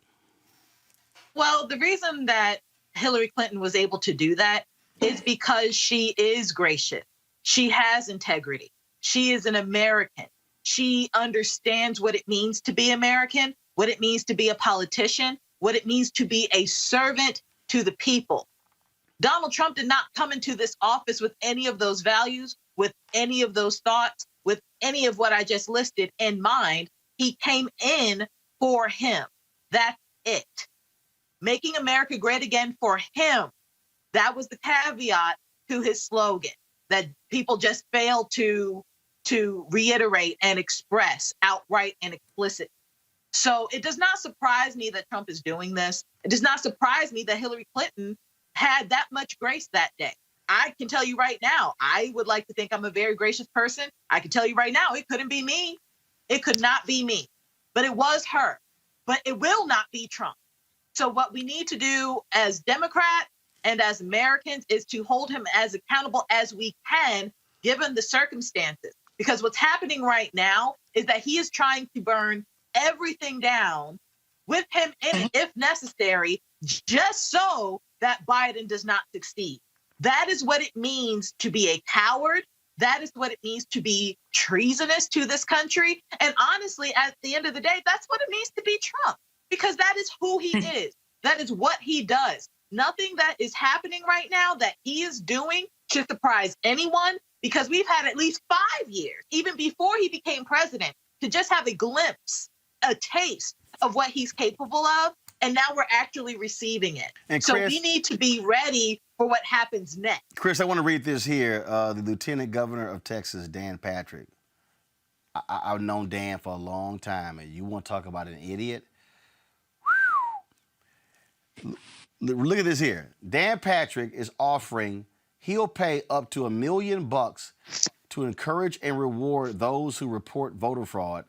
[SPEAKER 9] Well, the reason that Hillary Clinton was able to do that is because she is gracious. She has integrity. She is an American. She understands what it means to be American, what it means to be a politician, what it means to be a servant to the people. Donald Trump did not come into this office with any of those values, with any of those thoughts, with any of what I just listed in mind. He came in for him. That's it. Making America great again for him. That was the caveat to his slogan that people just failed to reiterate and express outright and explicit. So it does not surprise me that Trump is doing this. It does not surprise me that Hillary Clinton had that much grace that day. I can tell you right now, I would like to think I'm a very gracious person. I can tell you right now, it couldn't be me. It could not be me, but it was her. But it will not be Trump. So what we need to do as Democrats and as Americans is to hold him as accountable as we can, given the circumstances. Because what's happening right now is that he is trying to burn everything down with him in it, if necessary, just so that Biden does not succeed. That is what it means to be a coward. That is what it means to be treasonous to this country. And honestly, at the end of the day, that's what it means to be Trump, because that is who he is. That is what he does. Nothing that is happening right now that he is doing should surprise anyone, because we've had at least 5 years, even before he became president, to just have a glimpse, a taste of what he's capable of. And now we're actually receiving it. And Chris, so we need to be ready for what happens next.
[SPEAKER 1] Chris, I want to read this here. The Lieutenant Governor of Texas, Dan Patrick. I've known Dan for a long time, and you want to talk about an idiot? Look at this here. Dan Patrick is offering, he'll pay up to $1 million to encourage and reward those who report voter fraud.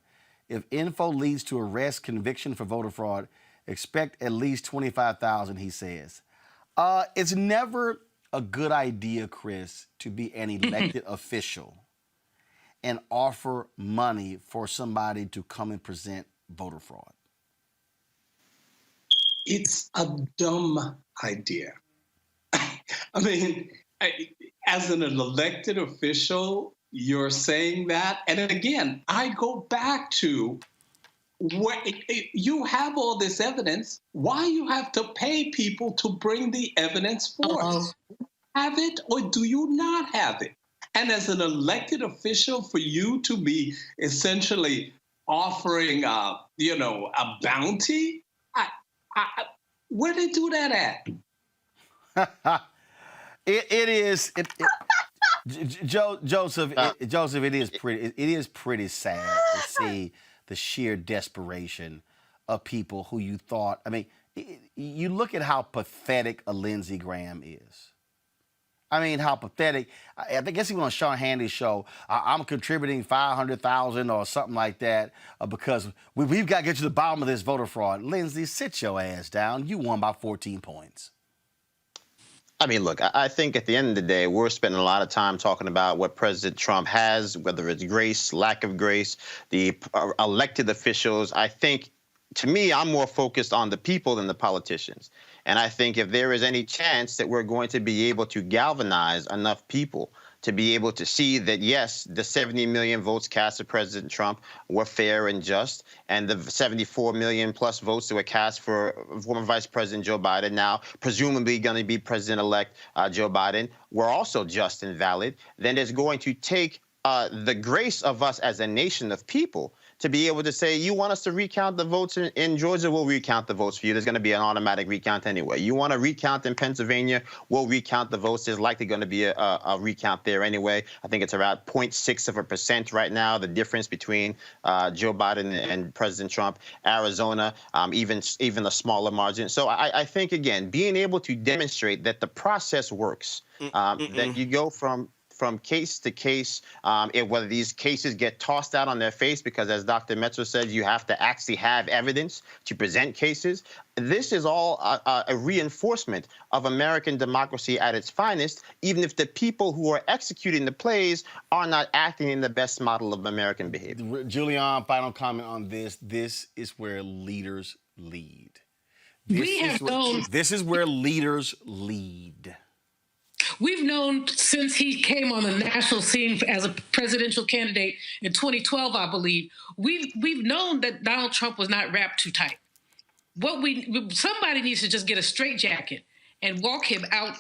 [SPEAKER 1] If info leads to arrest, conviction for voter fraud, expect at least $25,000, he says. It's never a good idea, Chris, to be an elected official and offer money for somebody to come and present voter fraud.
[SPEAKER 2] It's a dumb idea. I mean, as an elected official, you're saying that. And again, I go back to what you have all this evidence. Why you have to pay people to bring the evidence forth? Have it or do you not have it? And as an elected official, for you to be essentially offering, a bounty, where they do that at?
[SPEAKER 1] Joseph, it is pretty sad to see the sheer desperation of people who you thought. I mean, you look at how pathetic a Lindsey Graham is. I mean, how pathetic. I guess he went on Sean Hannity's show. I'm contributing $500,000 or something like that because we've got to get to the bottom of this voter fraud. Lindsey, sit your ass down. You won by 14 points.
[SPEAKER 7] I mean, look, I think at the end of the day, we're spending a lot of time talking about what President Trump has, whether it's grace, lack of grace, the elected officials. I think, to me, I'm more focused on the people than the politicians. And I think if there is any chance that we're going to be able to galvanize enough people to be able to see that, yes, the 70 million votes cast for President Trump were fair and just, and the 74 million plus votes that were cast for former Vice President Joe Biden, now presumably going to be President-elect Joe Biden, were also just and valid, then it's going to take the grace of us as a nation of people to be able to say, you want us to recount the votes in Georgia, we'll recount the votes for you. There's going to be an automatic recount anyway. You want to recount in Pennsylvania, we'll recount the votes. There's likely going to be a recount there anyway. I think it's around 0.6% right now, the difference between Joe Biden and President Trump. Arizona, even a smaller margin. So I think, again, being able to demonstrate that the process works, that you go from case to case, whether these cases get tossed out on their face, because as Dr. Metzer said, you have to actually have evidence to present cases. This is all a reinforcement of American democracy at its finest, even if the people who are executing the plays are not acting in the best model of American behavior.
[SPEAKER 1] Julian, final comment on this. This is where leaders lead. This is where leaders lead.
[SPEAKER 8] We've known since he came on the national scene as a presidential candidate in 2012, I believe, we've known that Donald Trump was not wrapped too tight. Somebody needs to just get a straitjacket and walk him out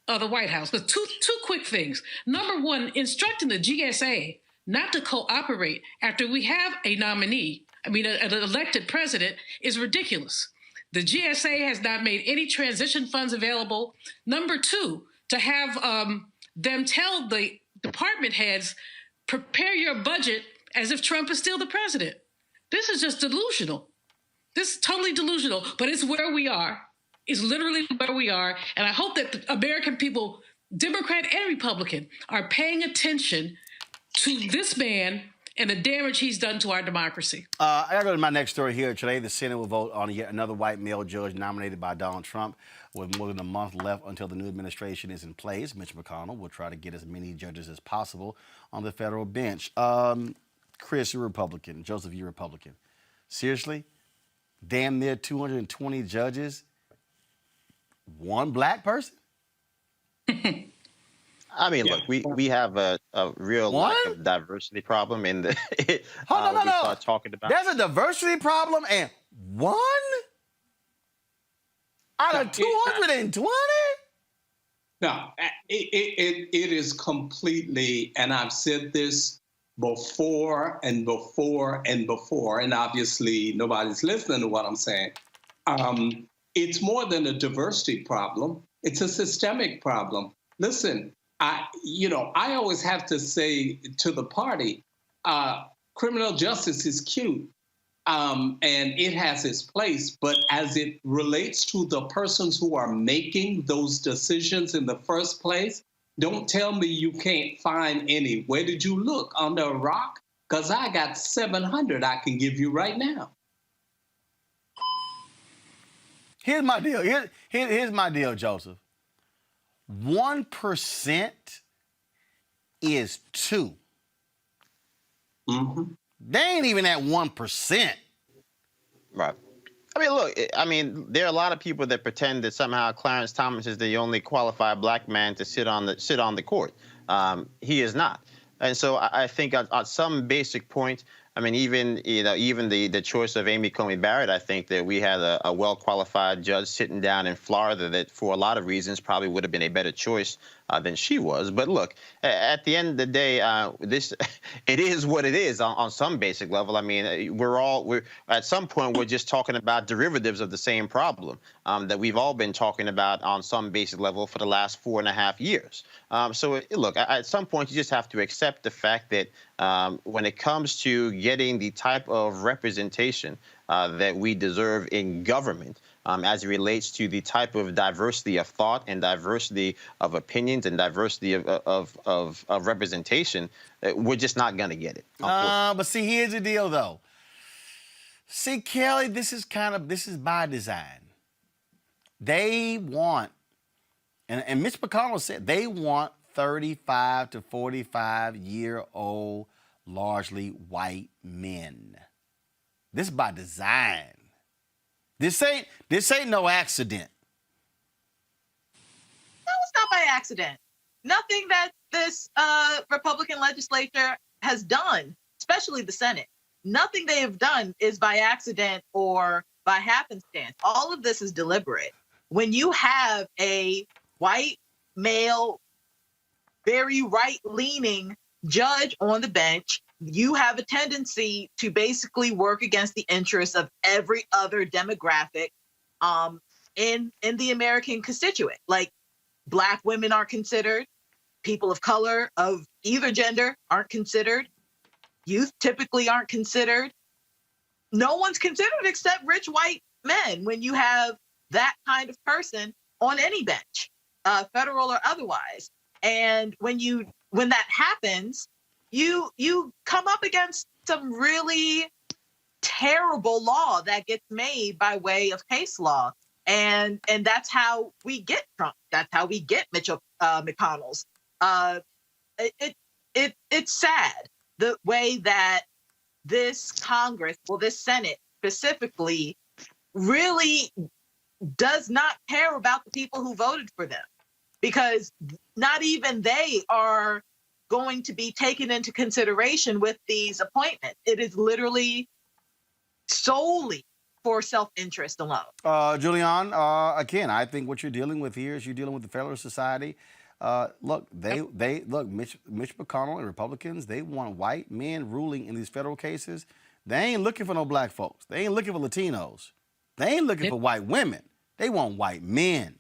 [SPEAKER 8] of the White House. But two quick things. Number one, instructing the GSA not to cooperate after we have a nominee, an elected president, is ridiculous. The GSA has not made any transition funds available. Number two, to have them tell the department heads, prepare your budget as if Trump is still the president. This is just delusional. This is totally delusional, but it's where we are. It's literally where we are. And I hope that the American people, Democrat and Republican, are paying attention to this man and the damage he's done to our democracy.
[SPEAKER 1] I got to go to my next story here. Today, the Senate will vote on yet another white male judge nominated by Donald Trump. With more than a month left until the new administration is in place, Mitch McConnell will try to get as many judges as possible on the federal bench. Chris, you're Republican. Joseph, you're Republican. Seriously? Damn near 220 judges? One black person?
[SPEAKER 7] I mean, look, we have a real lack of diversity problem in the start talking about.
[SPEAKER 1] There's a diversity problem and one? Out of 220?
[SPEAKER 2] No, it is completely, and I've said this before and before and before, and obviously nobody's listening to what I'm saying. It's more than a diversity problem. It's a systemic problem. Listen, I always have to say to the party, criminal justice is cute. And it has its place, but as it relates to the persons who are making those decisions in the first place, don't tell me you can't find any. Where did you look? Under a rock? Because I got 700 I can give you right now.
[SPEAKER 1] Here's my deal. Here's my deal, Joseph. 1% is 2.
[SPEAKER 2] Mm-hmm.
[SPEAKER 1] They ain't even at 1%.
[SPEAKER 7] Right. I mean, look, there are a lot of people that pretend that somehow Clarence Thomas is the only qualified black man to sit on the court. He is not. And so I think at some basic point, I mean, even the choice of Amy Coney Barrett, I think that we had a well-qualified judge sitting down in Florida that, for a lot of reasons, probably would have been a better choice than she was. But look, at the end of the day, it is what it is on some basic level. I mean, we're at some point we're just talking about derivatives of the same problem that we've all been talking about on some basic level for the last 4.5 years. So look, at some point you just have to accept the fact that when it comes to getting the type of representation that we deserve in government, as it relates to the type of diversity of thought and diversity of opinions and diversity of representation, we're just not going to get it.
[SPEAKER 1] But see, here's the deal, though. See, Kelly, this is by design. They want, and Mitch McConnell said, they want 35 to 45-year-old, largely white men. This is by design. This ain't no accident.
[SPEAKER 9] No, it's not by accident. nothing that this Republican legislature has done, especially the Senate, nothing they have done is by accident or by happenstance. All of this is deliberate. When you have a white male, very right-leaning judge on the bench, you have a tendency to basically work against the interests of every other demographic in the American constituent. Like, Black women aren't considered, people of color of either gender aren't considered, youth typically aren't considered. No one's considered except rich white men when you have that kind of person on any bench, federal or otherwise. And when that happens, you come up against some really terrible law that gets made by way of case law. And that's how we get Trump. That's how we get McConnell's. It's sad the way that this Congress, well, this Senate specifically, really does not care about the people who voted for them, because not even they are going to be taken into consideration with these appointments. It is literally solely for self-interest alone.
[SPEAKER 1] Julian, again, I think what you're dealing with here is you're dealing with the Federalist Society. Look, Mitch McConnell and Republicans, they want white men ruling in these federal cases. They ain't looking for no black folks. They ain't looking for Latinos. They ain't looking for white women. They want white men.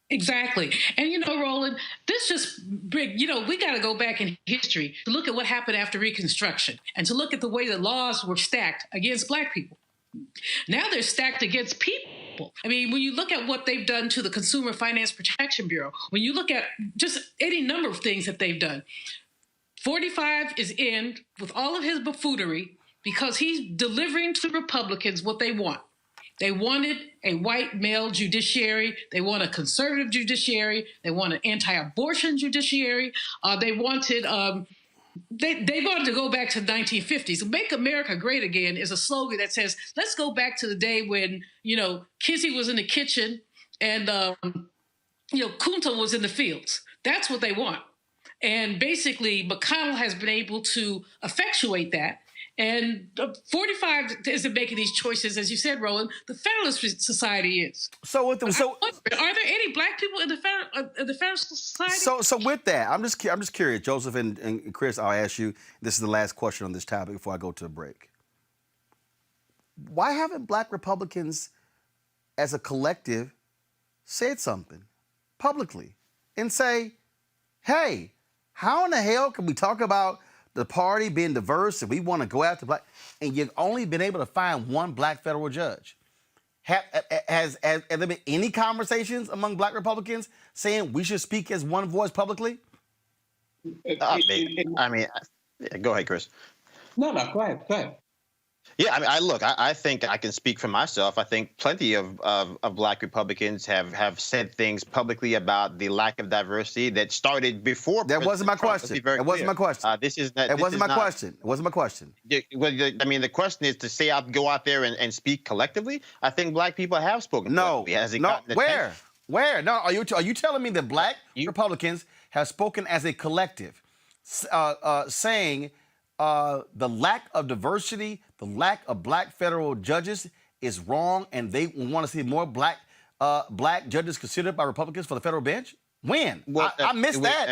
[SPEAKER 8] Exactly. And, Roland, this just, we got to go back in history to look at what happened after Reconstruction and to look at the way the laws were stacked against Black people. Now they're stacked against people. I mean, when you look at what they've done to the Consumer Finance Protection Bureau, when you look at just any number of things that they've done, 45 is in with all of his buffoonery because he's delivering to Republicans what they want. They wanted a white male judiciary. They want a conservative judiciary. They want an anti-abortion judiciary. They wanted to go back to the 1950s. Make America Great Again is a slogan that says, let's go back to the day when, Kizzy was in the kitchen and, Kunta was in the fields. That's what they want. And basically, McConnell has been able to effectuate that. And 45 isn't making these choices, as you said, Roland. The Federalist Society is.
[SPEAKER 1] Are there
[SPEAKER 8] any Black people in the Federalist Society?
[SPEAKER 1] So with that, I'm just curious, Joseph and Chris. I'll ask you. This is the last question on this topic before I go to a break. Why haven't Black Republicans, as a collective, said something publicly and say, "Hey, how in the hell can we talk about the party being diverse and we want to go after Black, and you've only been able to find one Black federal judge"? Has there been any conversations among Black Republicans saying we should speak as one voice publicly?
[SPEAKER 7] Go ahead, Chris.
[SPEAKER 2] No, go ahead.
[SPEAKER 7] Yeah, I think I can speak for myself. I think plenty of Black Republicans have said things publicly about the lack of diversity that started before.
[SPEAKER 1] That wasn't my question. That wasn't my question. It wasn't my question. It wasn't my question.
[SPEAKER 7] The question is to go out there and speak collectively. I think Black people have spoken.
[SPEAKER 1] No,
[SPEAKER 7] collectively.
[SPEAKER 1] Where? No, are you telling me that Black Republicans have spoken as a collective, saying the lack of diversity, the lack of Black federal judges is wrong, and they want to see more Black judges considered by Republicans for the federal bench? When? Well, I missed that.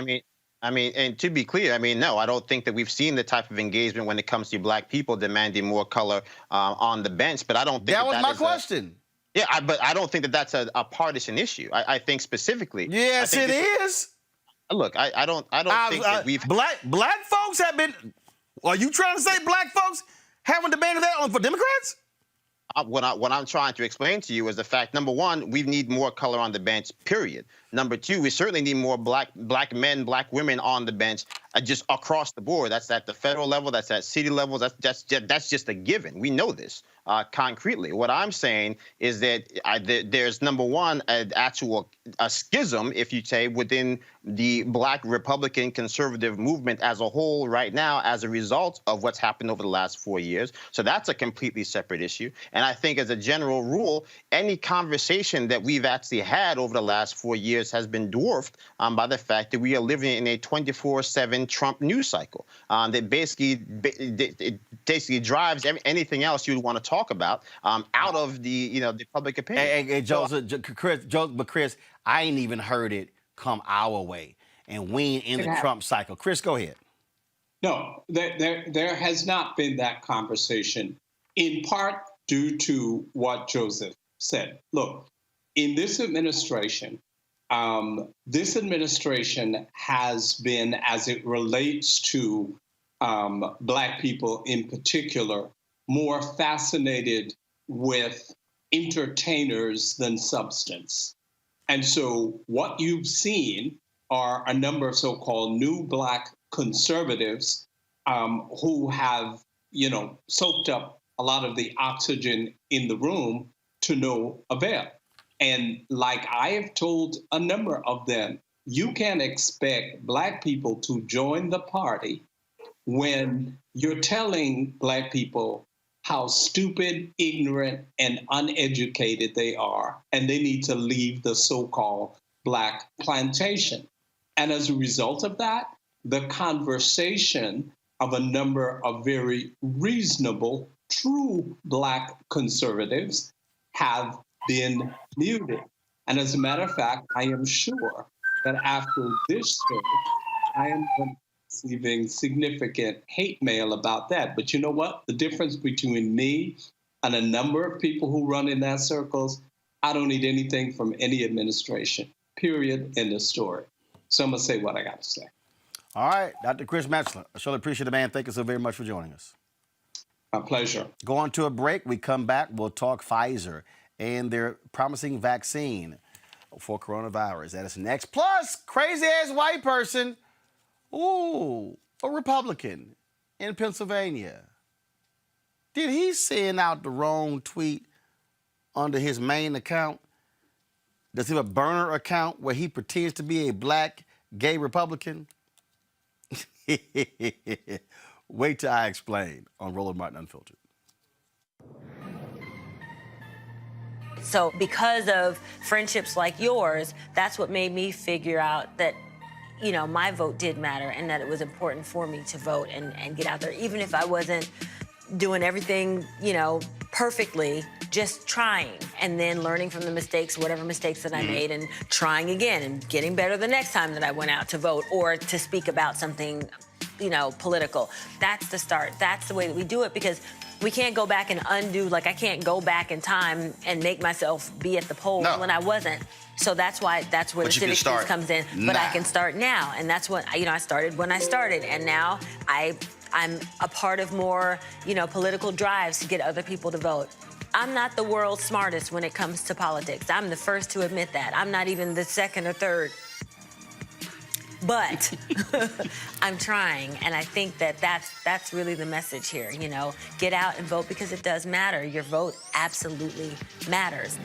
[SPEAKER 7] And to be clear, no, I don't think that we've seen the type of engagement when it comes to Black people demanding more color on the bench. But I don't think
[SPEAKER 1] that was my question.
[SPEAKER 7] But I don't think that that's a partisan issue. I think specifically.
[SPEAKER 1] Yes, it is.
[SPEAKER 7] Look, I don't think that we've
[SPEAKER 1] Black folks have been. Are you trying to say Black folks haven't demanded that for Democrats?
[SPEAKER 7] What I'm trying to explain to you is the fact, number one, we need more color on the bench, period. Number two, we certainly need more black men, Black women on the bench, just across the board. That's at the federal level. That's at city levels. That's just a given. We know this concretely. What I'm saying is that there's, number one, a schism, if you say, within the Black Republican conservative movement as a whole right now as a result of what's happened over the last 4 years. So that's a completely separate issue. And I think as a general rule, any conversation that we've actually had over the last 4 years this has been dwarfed by the fact that we are living in a 24/7 Trump news cycle that basically drives anything else you'd want to talk about out of the public opinion.
[SPEAKER 1] Hey, Chris, I ain't even heard it come our way, and we ain't in the Trump cycle. Chris, go ahead.
[SPEAKER 2] No, there has not been that conversation, in part due to what Joseph said. Look, in this administration has been, as it relates to Black people in particular, more fascinated with entertainers than substance. And so what you've seen are a number of so-called new Black conservatives who have, soaked up a lot of the oxygen in the room to no avail. And like I have told a number of them, you can't expect Black people to join the party when you're telling Black people how stupid, ignorant, and uneducated they are, and they need to leave the so-called Black plantation. And as a result of that, the conversation of a number of very reasonable, true Black conservatives have been muted. And as a matter of fact, I am sure that after this story, I am going to be receiving significant hate mail about that. But you know what? The difference between me and a number of people who run in that circles, I don't need anything from any administration, period, end of story. So I'm going to say what I got to say.
[SPEAKER 1] All right, Dr. Chris Metzler, I surely appreciate it, man. Thank you so very much for joining us.
[SPEAKER 2] My pleasure.
[SPEAKER 1] Going to a break. We come back, we'll talk Pfizer and their promising vaccine for coronavirus. That is next. Plus, crazy-ass white person, a Republican in Pennsylvania. Did he send out the wrong tweet under his main account? Does he have a burner account where he pretends to be a Black gay Republican? Wait till I explain on Roland Martin Unfiltered.
[SPEAKER 3] So because of friendships like yours, that's what made me figure out that, my vote did matter and that it was important for me to vote and get out there, even if I wasn't doing everything, perfectly, just trying and then learning from the mistakes, whatever mistakes that I made, and trying again and getting better the next time that I went out to vote or to speak about something, political. That's the start. That's the way that we do it, because we can't go back and undo, I can't go back in time and make myself be at the polls when I wasn't. So that's where the civic sense comes in. But I can start now. And that's what, I started when I started. And now I'm a part of more, political drives to get other people to vote. I'm not the world's smartest when it comes to politics. I'm the first to admit that. I'm not even the second or third. But I'm trying, and I think that's really the message here, Get out and vote because it does matter. Your vote absolutely matters.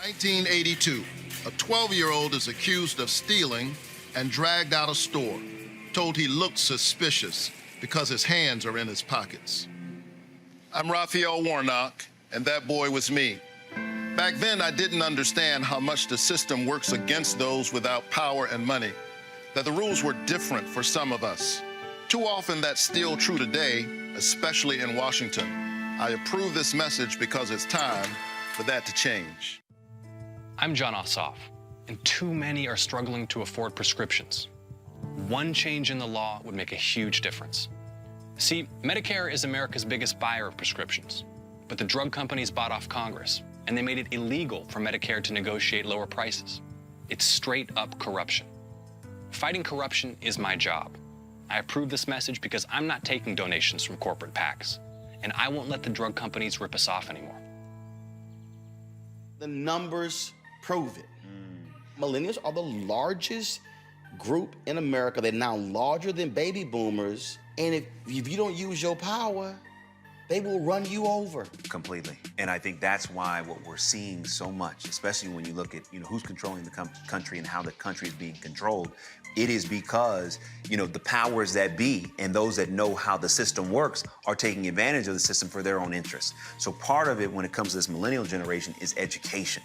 [SPEAKER 11] "1982, a 12-year-old is accused of stealing and dragged out of store, told he looked suspicious because his hands are in his pockets. I'm Raphael Warnock, and that boy was me. Back then, I didn't understand how much the system works against those without power and money, that the rules were different for some of us. Too often, that's still true today, especially in Washington. I approve this message because it's time for that to change."
[SPEAKER 16] I'm John Ossoff, and too many are struggling to afford prescriptions. One change in the law would make a huge difference. See, Medicare is America's biggest buyer of prescriptions, but the drug companies bought off Congress, and they made it illegal for Medicare to negotiate lower prices. It's straight up corruption. Fighting corruption is my job. I approve this message because I'm not taking donations from corporate PACs, and I won't let the drug companies rip us off anymore.
[SPEAKER 1] The numbers prove it. Millennials are the largest group in America. They're now larger than baby boomers. And if you don't use your power, they will run you over.
[SPEAKER 4] Completely. And I think that's why what we're seeing so much, especially when you look at, who's controlling the country and how the country is being controlled, it is because, the powers that be and those that know how the system works are taking advantage of the system for their own interests. So part of it when it comes to this millennial generation is education.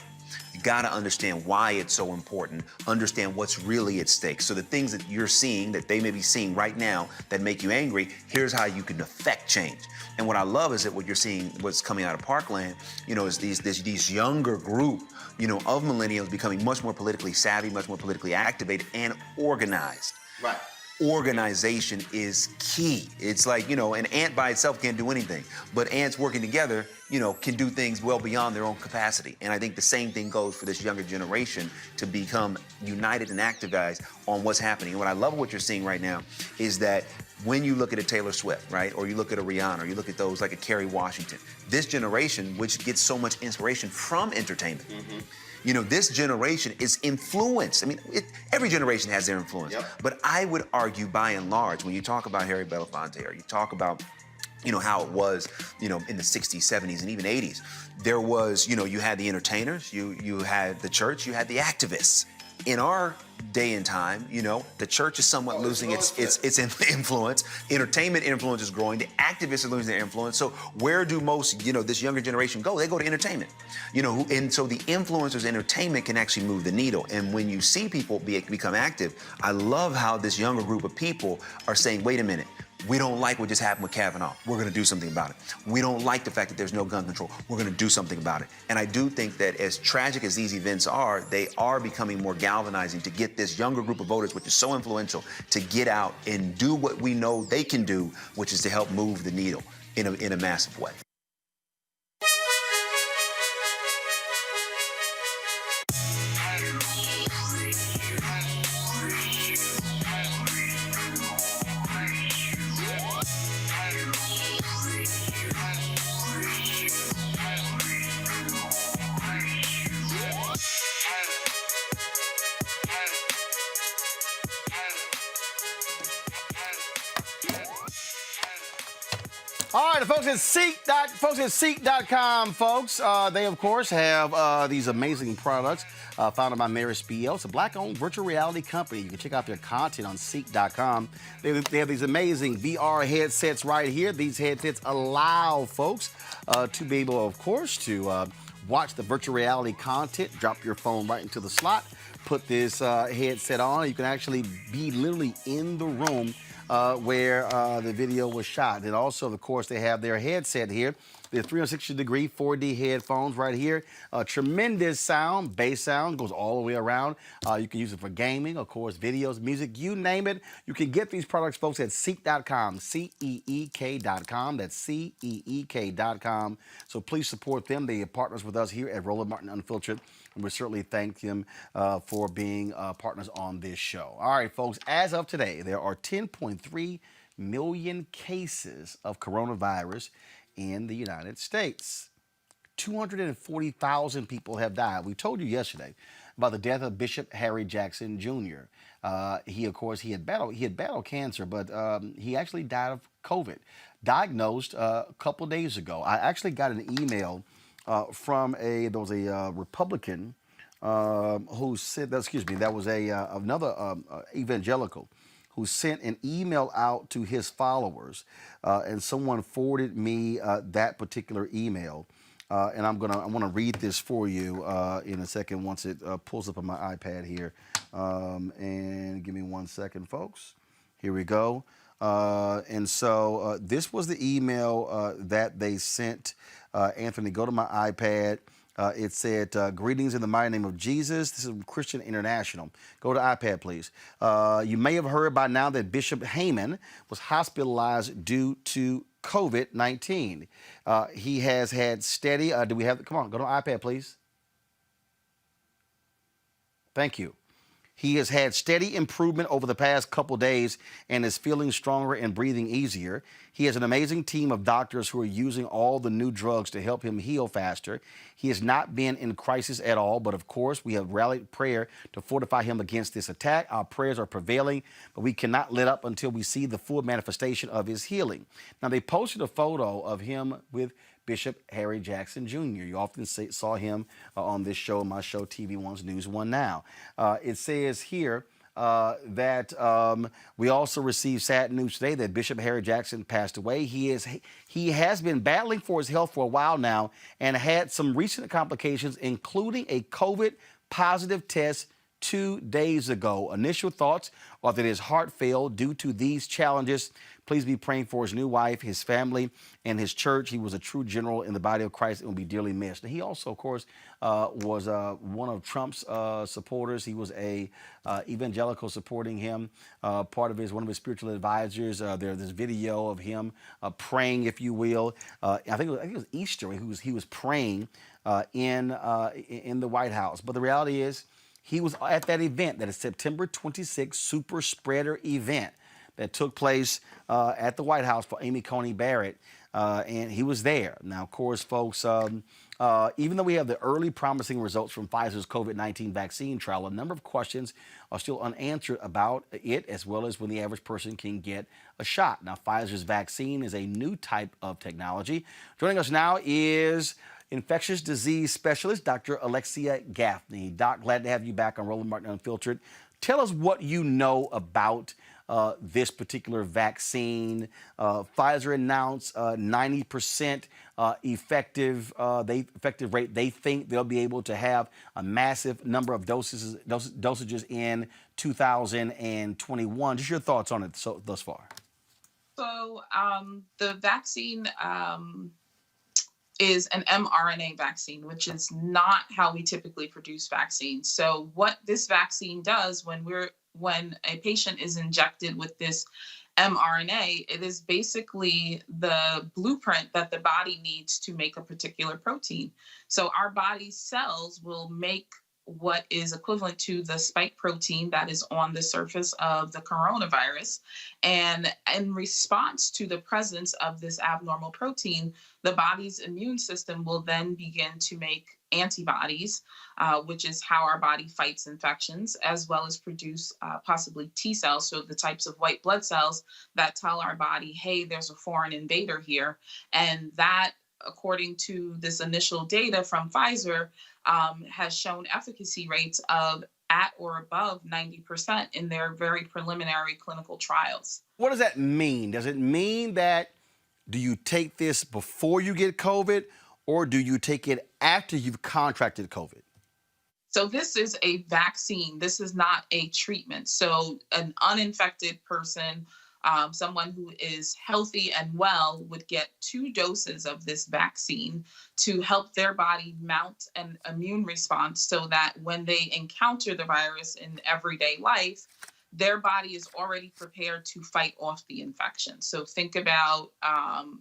[SPEAKER 4] You got to understand why it's so important, understand what's really at stake. So the things that you're seeing, that they may be seeing right now that make you angry, here's how you can affect change. And what I love is that what you're seeing, what's coming out of Parkland, is these younger group, of millennials becoming much more politically savvy, much more politically activated and organized.
[SPEAKER 1] Right.
[SPEAKER 4] Organization is key. It's like, an ant by itself can't do anything, but ants working together, can do things well beyond their own capacity. And I think the same thing goes for this younger generation to become united and activized on what's happening. And what I love what you're seeing right now is that when you look at a Taylor Swift, right, or you look at a Rihanna, or you look at those like a Kerry Washington, this generation, which gets so much inspiration from entertainment, this generation is influenced. I mean, every generation has their influence.
[SPEAKER 1] Yep.
[SPEAKER 4] But I would argue, by and large, when you talk about Harry Belafonte, or you talk about, how it was, in the 60s, 70s, and even 80s, there was, you had the entertainers, you had the church, you had the activists. In our day and time, the church is somewhat losing its influence. Entertainment influence is growing. The activists are losing their influence. So where do most, this younger generation go? They go to entertainment. And so the influencers' entertainment can actually move the needle. And when you see people become active, I love how this younger group of people are saying, wait a minute, we don't like what just happened with Kavanaugh. We're going to do something about it. We don't like the fact that there's no gun control. We're going to do something about it. And I do think that as tragic as these events are, they are becoming more galvanizing to get this younger group of voters, which is so influential, to get out and do what we know they can do, which is to help move the needle in a massive way.
[SPEAKER 1] All right, the folks at Seek.com, folks, they, of course, have these amazing products founded by Mary Spiel. It's a black-owned virtual reality company. You can check out their content on Seek.com. They have these amazing VR headsets right here. These headsets allow folks to be able, of course, to watch the virtual reality content, drop your phone right into the slot, put this headset on. You can actually be literally in the room where the video was shot. And also, of course, they have their headset here. They're 360-degree 4D headphones right here. Tremendous sound, bass sound, goes all the way around. You can use it for gaming, of course, videos, music, you name it. You can get these products, folks, at Seek.com, Ceek.com. That's Ceek.com. So please support them. They are partners with us here at Roland Martin Unfiltered. And we certainly thank them for being partners on this show. All right, folks, as of today, there are 10.3 million cases of coronavirus in the United States. 240,000 people have died. We told you yesterday about the death of Bishop Harry Jackson Jr. He, of course, he had battled cancer, but he actually died of COVID, diagnosed a couple days ago. I actually got an email from there was a Republican who said, that was another evangelical who sent an email out to his followers, and someone forwarded me that particular email. And I want to read this for you in a second once it pulls up on my iPad here. And give me 1 second, folks. Here we go. And so this was the email that they sent. Anthony, go to my iPad. It said, greetings in the mighty name of Jesus. This is Christian International. Go to iPad, please. You may have heard by now that Bishop Heyman was hospitalized due to COVID-19. He has had steady, come on, go to iPad, please. Thank you. He has had steady improvement over the past couple days and is feeling stronger and breathing easier. He has an amazing team of doctors who are using all the new drugs to help him heal faster. He has not been in crisis at all, but of course, we have rallied prayer to fortify him against this attack. Our prayers are prevailing, but we cannot let up until we see the full manifestation of his healing. Now, they posted a photo of him with Bishop Harry Jackson Jr. You often saw him on this show, my show, TV One's News One Now. It says here that we also received sad news today that Bishop Harry Jackson passed away. He has been battling for his health for a while now and had some recent complications, including a COVID positive test 2 days ago. Initial thoughts are that his heart failed due to these challenges. Please be praying for his new wife, his family, and his church. He was a true general in the body of Christ and will be dearly missed. And he also, of course, was one of Trump's supporters. He was a evangelical supporting him. One of his spiritual advisors. There's this video of him praying, if you will. I think it was Easter. He was praying in the White House. But the reality is, he was at that event, that is September 26th super spreader event that took place at the White House for Amy Coney Barrett, and he was there. Now, of course, folks, even though we have the early promising results from Pfizer's COVID-19 vaccine trial, a number of questions are still unanswered about it, as well as when the average person can get a shot. Now, Pfizer's vaccine is a new type of technology. Joining us now is infectious disease specialist, Dr. Alexia Gaffney. Doc, glad to have you back on Roland Martin Unfiltered. Tell us what you know about this particular vaccine. Pfizer announced 90% effective rate. They think they'll be able to have a massive number of dosages in 2021. Just your thoughts on it thus far.
[SPEAKER 5] So the vaccine is an mRNA vaccine, which is not how we typically produce vaccines. So what this vaccine does when a patient is injected with this mRNA, it is basically the blueprint that the body needs to make a particular protein. So our body's cells will make what is equivalent to the spike protein that is on the surface of the coronavirus. And in response to the presence of this abnormal protein, the body's immune system will then begin to make antibodies, which is how our body fights infections, as well as produce possibly T cells, so the types of white blood cells that tell our body, hey, there's a foreign invader here. And that, according to this initial data from Pfizer, has shown efficacy rates of at or above 90% in their very preliminary clinical trials.
[SPEAKER 1] What does that mean? Does it mean that do you take this before you get COVID, or do you take it after you've contracted COVID?
[SPEAKER 5] So this is a vaccine. This is not a treatment. So an uninfected person, someone who is healthy and well, would get 2 doses of this vaccine to help their body mount an immune response so that when they encounter the virus in everyday life, their body is already prepared to fight off the infection. So think about,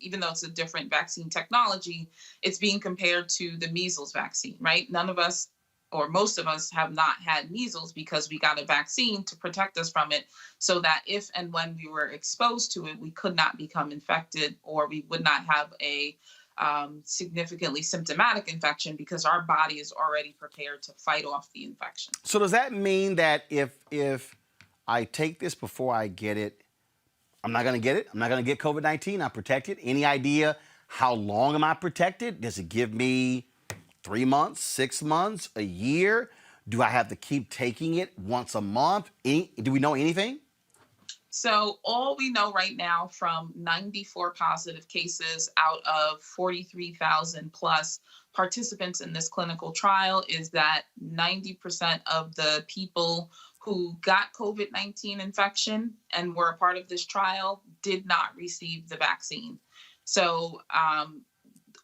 [SPEAKER 5] even though it's a different vaccine technology, it's being compared to the measles vaccine, right? None of us, or most of us, have not had measles because we got a vaccine to protect us from it, so that if and when we were exposed to it, we could not become infected, or we would not have a significantly symptomatic infection because our body is already prepared to fight off the infection.
[SPEAKER 1] So does that mean that if I take this before I get it, I'm not going to get it? I'm not going to get COVID-19? I'm protected? Any idea how long am I protected? Does it give me 3 months, 6 months, a year? Do I have to keep taking it once a month? Do we know anything?
[SPEAKER 5] So all we know right now from 94 positive cases out of 43,000 plus participants in this clinical trial is that 90% of the people who got COVID-19 infection and were a part of this trial did not receive the vaccine. So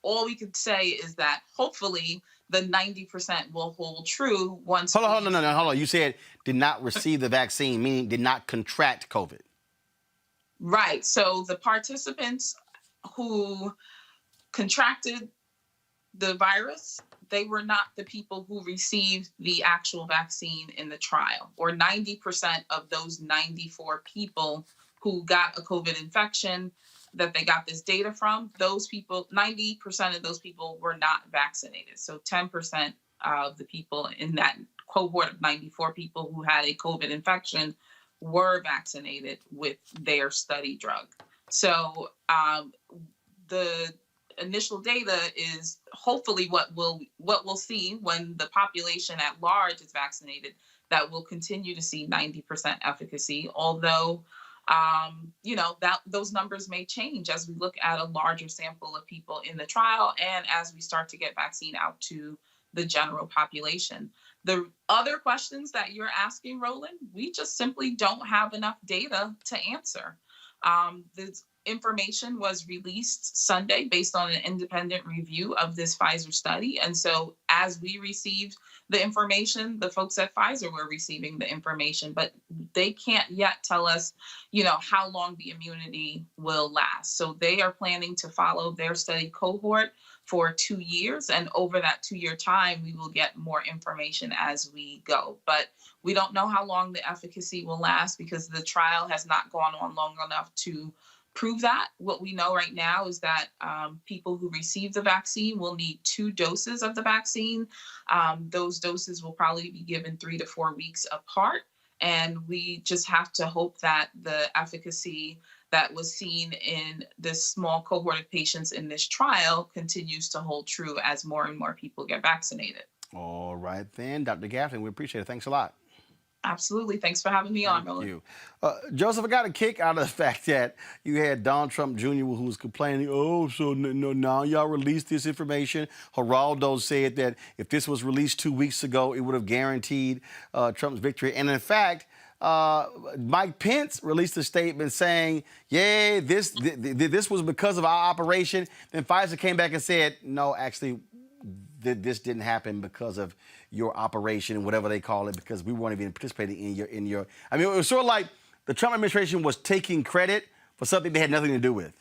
[SPEAKER 5] all we could say is that hopefully the 90% will hold true once.
[SPEAKER 1] Hold on. You said did not receive the vaccine, meaning did not contract COVID.
[SPEAKER 5] Right. So the participants who contracted the virus they were not the people who received the actual vaccine in the trial, or 90% of those 94 people who got a COVID infection that they got this data from, those people, 90% of those people were not vaccinated. So 10% of the people in that cohort of 94 people who had a COVID infection were vaccinated with their study drug. So the initial data is hopefully what we'll see when the population at large is vaccinated, that we'll continue to see 90% efficacy, although that those numbers may change as we look at a larger sample of people in the trial and as we start to get vaccine out to the general population. The other questions that you're asking, Roland, we just simply don't have enough data to answer. The information was released Sunday based on an independent review of this Pfizer study. And so as we received the information, the folks at Pfizer were receiving the information, but they can't yet tell us, how long the immunity will last. So they are planning to follow their study cohort for 2 years. And over that 2-year time, we will get more information as we go. But we don't know how long the efficacy will last because the trial has not gone on long enough to prove that. What we know right now is that people who receive the vaccine will need 2 doses of the vaccine. Those doses will probably be given 3 to 4 weeks apart. And we just have to hope that the efficacy that was seen in this small cohort of patients in this trial continues to hold true as more and more people get vaccinated.
[SPEAKER 1] All right, then. Dr. Gaffney, we appreciate it. Thanks a lot.
[SPEAKER 5] Absolutely. Thanks for having me on, Roland.
[SPEAKER 1] You. Joseph, I got a kick out of the fact that you had Donald Trump Jr. who was complaining, so now y'all released this information. Geraldo said that if this was released 2 weeks ago, it would have guaranteed Trump's victory. And in fact, Mike Pence released a statement saying, this was because of our operation. Then Pfizer came back and said, no, actually, this didn't happen because of your operation, whatever they call it, because we weren't even participating in your. I mean, it was sort of like the Trump administration was taking credit for something they had nothing to do with.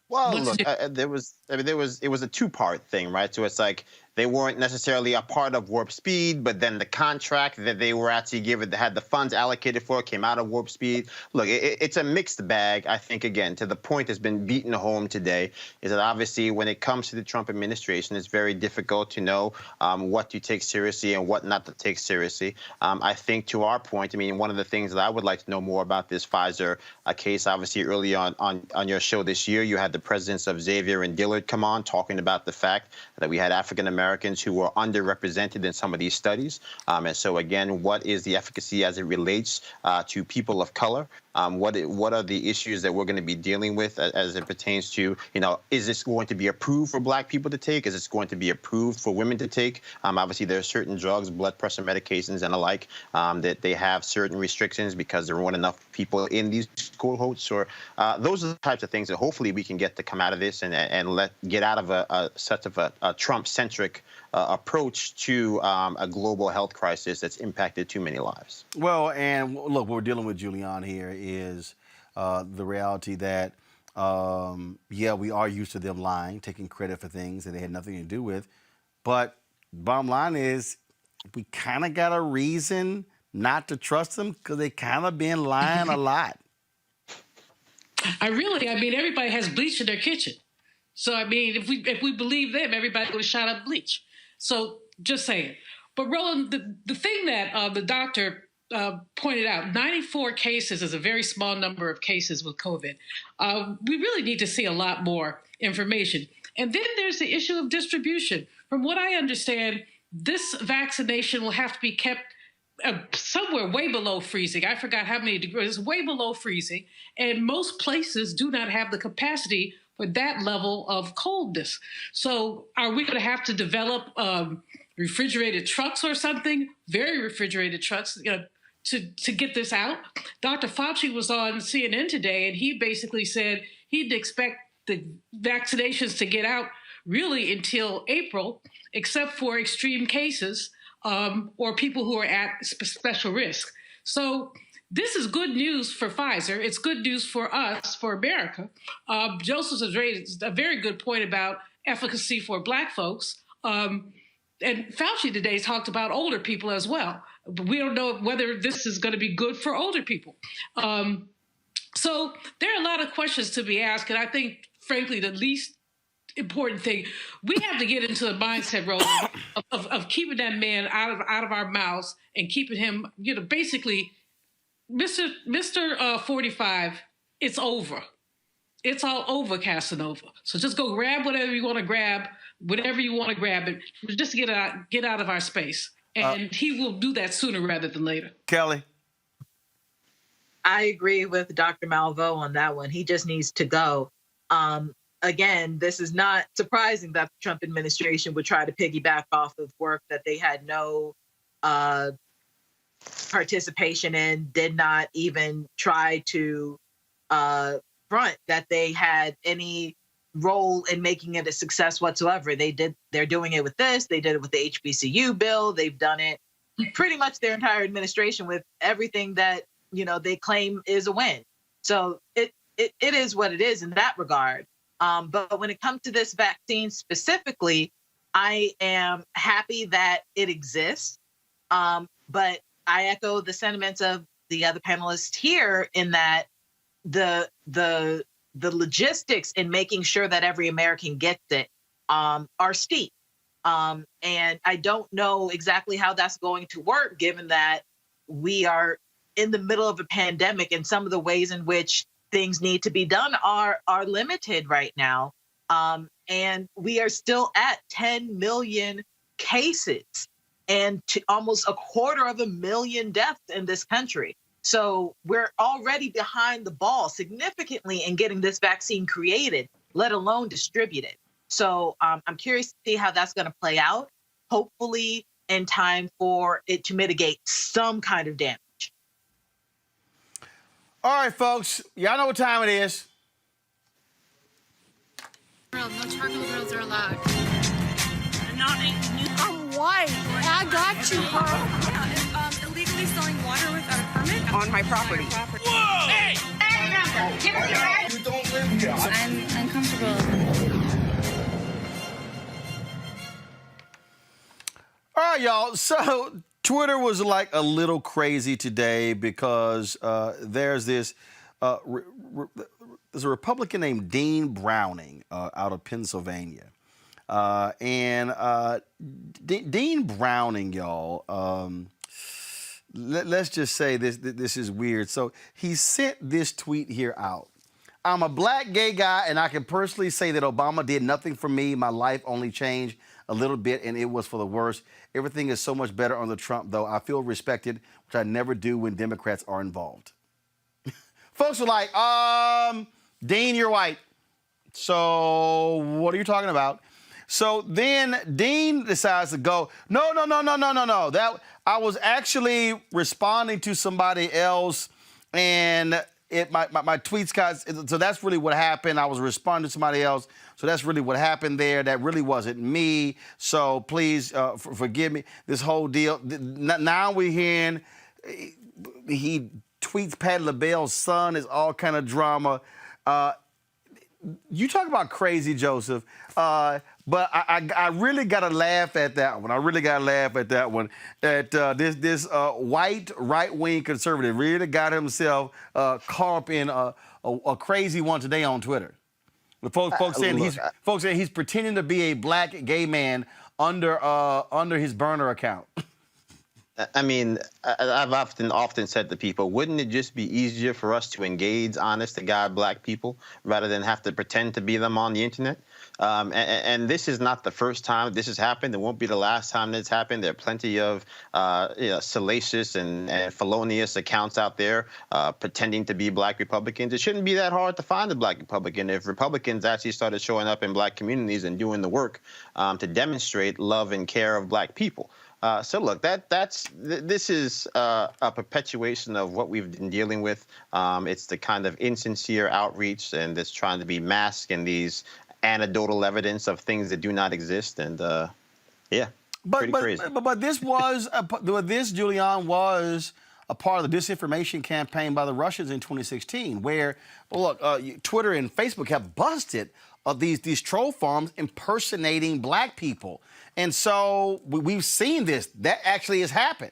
[SPEAKER 7] Well, look, it was a 2-part thing, right? So it's like they weren't necessarily a part of Warp Speed, but then the contract that they were actually given, that had the funds allocated for, came out of Warp Speed. Look, it's a mixed bag. I think, again, to the point that's been beaten home today, is that obviously when it comes to the Trump administration, it's very difficult to know what to take seriously and what not to take seriously. I think to our point, I mean, one of the things that I would like to know more about this Pfizer case, obviously early on your show this year, you had the presidents of Xavier and Dillard come on talking about the fact that we had African-Americans who were underrepresented in some of these studies. And so, again, what is the efficacy as it relates to people of color? What are the issues that we're going to be dealing with as it pertains to, is this going to be approved for Black people to take? Is this going to be approved for women to take? Obviously, there are certain drugs, blood pressure medications and the like, that they have certain restrictions because there weren't enough people in these cohorts. Or those are the types of things that hopefully we can get to come out of this and get out of such of a Trump-centric approach to a global health crisis that's impacted too many lives.
[SPEAKER 1] Well, and look, what we're dealing with, Julian, here is the reality that, we are used to them lying, taking credit for things that they had nothing to do with. But bottom line is we kind of got a reason not to trust them because they kind of been lying a lot.
[SPEAKER 8] Everybody has bleach in their kitchen. So, if we believe them, everybody would have shot up bleach. So, just saying. But, Roland, the thing that the doctor pointed out, 94 cases is a very small number of cases with COVID. We really need to see a lot more information. And then there's the issue of distribution. From what I understand, this vaccination will have to be kept somewhere way below freezing. I forgot how many degrees. It's way below freezing. And most places do not have the capacity for that level of coldness. So are we going to have to develop refrigerated trucks or something, very refrigerated trucks, to get this out? Dr. Fauci was on CNN today, and he basically said he'd expect the vaccinations to get out really until April, except for extreme cases or people who are at special risk. So this is good news for Pfizer. It's good news for us, for America. Joseph has raised a very good point about efficacy for Black folks. And Fauci today talked about older people as well. But we don't know whether this is going to be good for older people. So there are a lot of questions to be asked. And I think, frankly, the least important thing, we have to get into the mindset, Roland, of keeping that man out of our mouths and keeping him, basically, Mr. 45, it's over. It's all over, Casanova. So just go grab whatever you want to grab, it. Just get out of our space. And he will do that sooner rather than later.
[SPEAKER 1] Kelly?
[SPEAKER 9] I agree with Dr. Malveaux on that one. He just needs to go. Again, this is not surprising that the Trump administration would try to piggyback off of work that they had no participation in, did not even try to front that they had any role in making it a success whatsoever. They're doing it with this. They did it with the HBCU bill. They've done it pretty much their entire administration with everything that they claim is a win. So it is what it is in that regard. But when it comes to this vaccine specifically, I am happy that it exists. But I echo the sentiments of the other panelists here in that the logistics in making sure that every American gets it are steep. And I don't know exactly how that's going to work, given that we are in the middle of a pandemic and some of the ways in which things need to be done are limited right now. And we are still at 10 million cases and to almost 250,000 deaths in this country. So we're already behind the ball significantly in getting this vaccine created, let alone distributed. So I'm curious to see how that's going to play out, hopefully in time for it to mitigate some kind of damage.
[SPEAKER 1] All right, folks, y'all know what time it is.
[SPEAKER 6] No charcoal grills are allowed.
[SPEAKER 21] I'm white. I got you, huh?
[SPEAKER 6] Yeah, illegally selling water without a permit
[SPEAKER 21] On my property.
[SPEAKER 6] Whoa! Hey!
[SPEAKER 11] You don't live here.
[SPEAKER 6] I'm uncomfortable.
[SPEAKER 1] All right, y'all. So Twitter was like a little crazy today because there's this there's a Republican named Dean Browning out of Pennsylvania. Dean Browning, y'all, let's just say this is weird. So he sent this tweet here out. I'm a black gay guy, and I can personally say that Obama did nothing for me. My life only changed a little bit, and it was for the worse. Everything is so much better under Trump, though. I feel respected, which I never do when Democrats are involved. Folks are like, Dean, you're white. So what are you talking about? So then Dean decides to go, no. That I was actually responding to somebody else, and my tweets got, so that's really what happened. I was responding to somebody else. So that's really what happened there. That really wasn't me. So please forgive me. This whole deal. Now we're hearing he tweets Patti LaBelle's son is all kind of drama. You talk about crazy, Joseph. But I really got to laugh at that one. That this white right-wing conservative really got himself caught up in a crazy one today on Twitter. The folks saying he's pretending to be a black gay man under his burner account.
[SPEAKER 7] I mean, I've often said to people, wouldn't it just be easier for us to engage honest-to-God black people rather than have to pretend to be them on the internet? And this is not the first time this has happened. It won't be the last time that's happened. There are plenty of salacious and felonious accounts out there pretending to be black Republicans. It shouldn't be that hard to find a black Republican if Republicans actually started showing up in black communities and doing the work to demonstrate love and care of black people. So look, this is a perpetuation of what we've been dealing with. It's the kind of insincere outreach and this trying to be masked in these anecdotal evidence of things that do not exist. And pretty crazy.
[SPEAKER 1] But this Julian was a part of the disinformation campaign by the Russians in 2016, where look, Twitter and Facebook have busted of these troll farms impersonating black people. And so we've seen this. That actually has happened.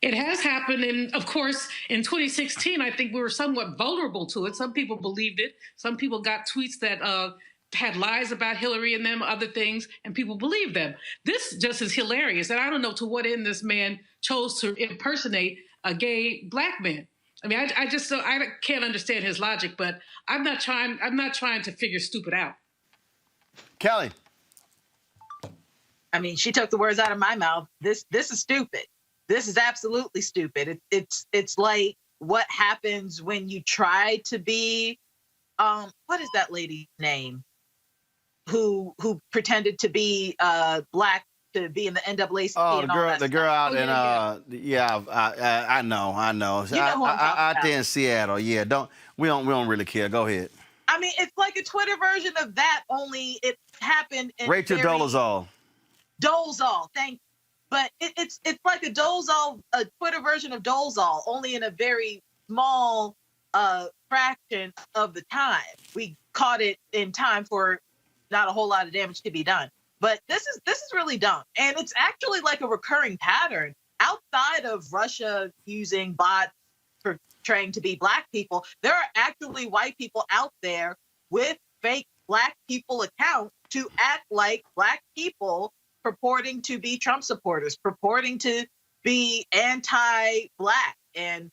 [SPEAKER 8] It has happened, and of course, in 2016, I think we were somewhat vulnerable to it. Some people believed it. Some people got tweets that had lies about Hillary and them, other things, and people believed them. This just is hilarious, and I don't know to what end this man chose to impersonate a gay black man. I mean, I can't understand his logic, but I'm not trying to figure stupid out.
[SPEAKER 1] Kelly.
[SPEAKER 9] I mean, she took the words out of my mouth. This is stupid. This is absolutely stupid. It's like what happens when you try to be, what is that lady's name? Who pretended to be black to be in the NAACP?
[SPEAKER 1] Oh,
[SPEAKER 9] and all that
[SPEAKER 1] the girl
[SPEAKER 9] stuff.
[SPEAKER 1] out I know.
[SPEAKER 9] You know who I'm talking
[SPEAKER 1] out
[SPEAKER 9] about.
[SPEAKER 1] there in Seattle. Yeah, we don't really care. Go ahead.
[SPEAKER 9] I mean, it's like a Twitter version of that, only it happened in
[SPEAKER 1] Rachel Dolezal.
[SPEAKER 9] Dolezal, thank you. But it's like a Twitter version of Dolezal, only in a very small fraction of the time. We caught it in time for not a whole lot of damage to be done. But this is really dumb. And it's actually like a recurring pattern. Outside of Russia using bots for trying to be black people, there are actually white people out there with fake black people accounts to act like black people, purporting to be Trump supporters, purporting to be anti-black and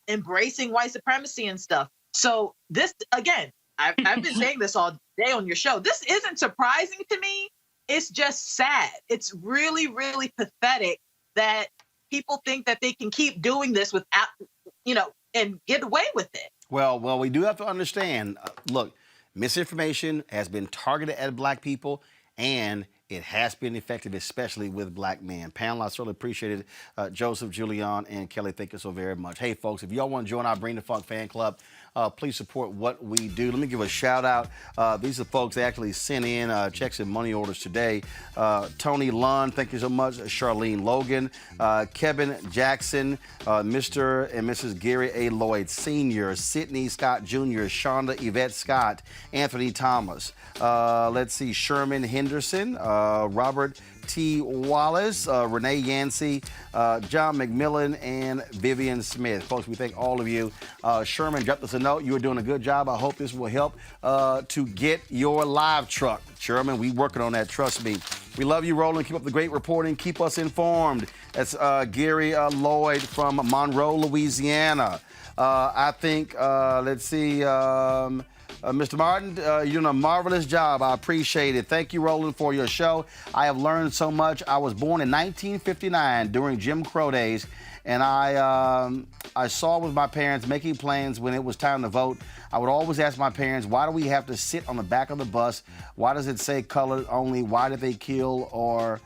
[SPEAKER 9] embracing white supremacy and stuff. So this, again, I've been saying this all day on your show. This isn't surprising to me. It's just sad. It's really, really pathetic that people think that they can keep doing this without, and get away with it.
[SPEAKER 1] Well, we do have to understand, look, misinformation has been targeted at black people, and it has been effective, especially with black men. Panel, I certainly appreciate it. Joseph, Julian, and Kelly, thank you so very much. Hey, folks, if y'all want to join our Bring the Funk fan club, please support what we do. Let me give a shout out. These are folks that actually sent in checks and money orders today. Tony Lund, thank you so much. Charlene Logan, Kevin Jackson, Mr. and Mrs. Gary A. Lloyd Sr., Sidney Scott Jr., Shonda Yvette Scott, Anthony Thomas. Let's see, Sherman Henderson, Robert T. Wallace, Renee Yancey, John McMillan, and Vivian Smith. Folks, we thank all of you. Sherman dropped us a note. You are doing a good job. I hope this will help to get your live truck. Sherman, we working on that, trust me. We love you, Roland. Keep up the great reporting. Keep us informed. That's Gary Lloyd from Monroe, Louisiana. I think, let's see, Mr. Martin, you're doing a marvelous job. I appreciate it. Thank you, Roland, for your show. I have learned so much. I was born in 1959 during Jim Crow days, and I saw with my parents making plans when it was time to vote. I would always ask my parents, why do we have to sit on the back of the bus? Why does it say colored only? Why did they kill or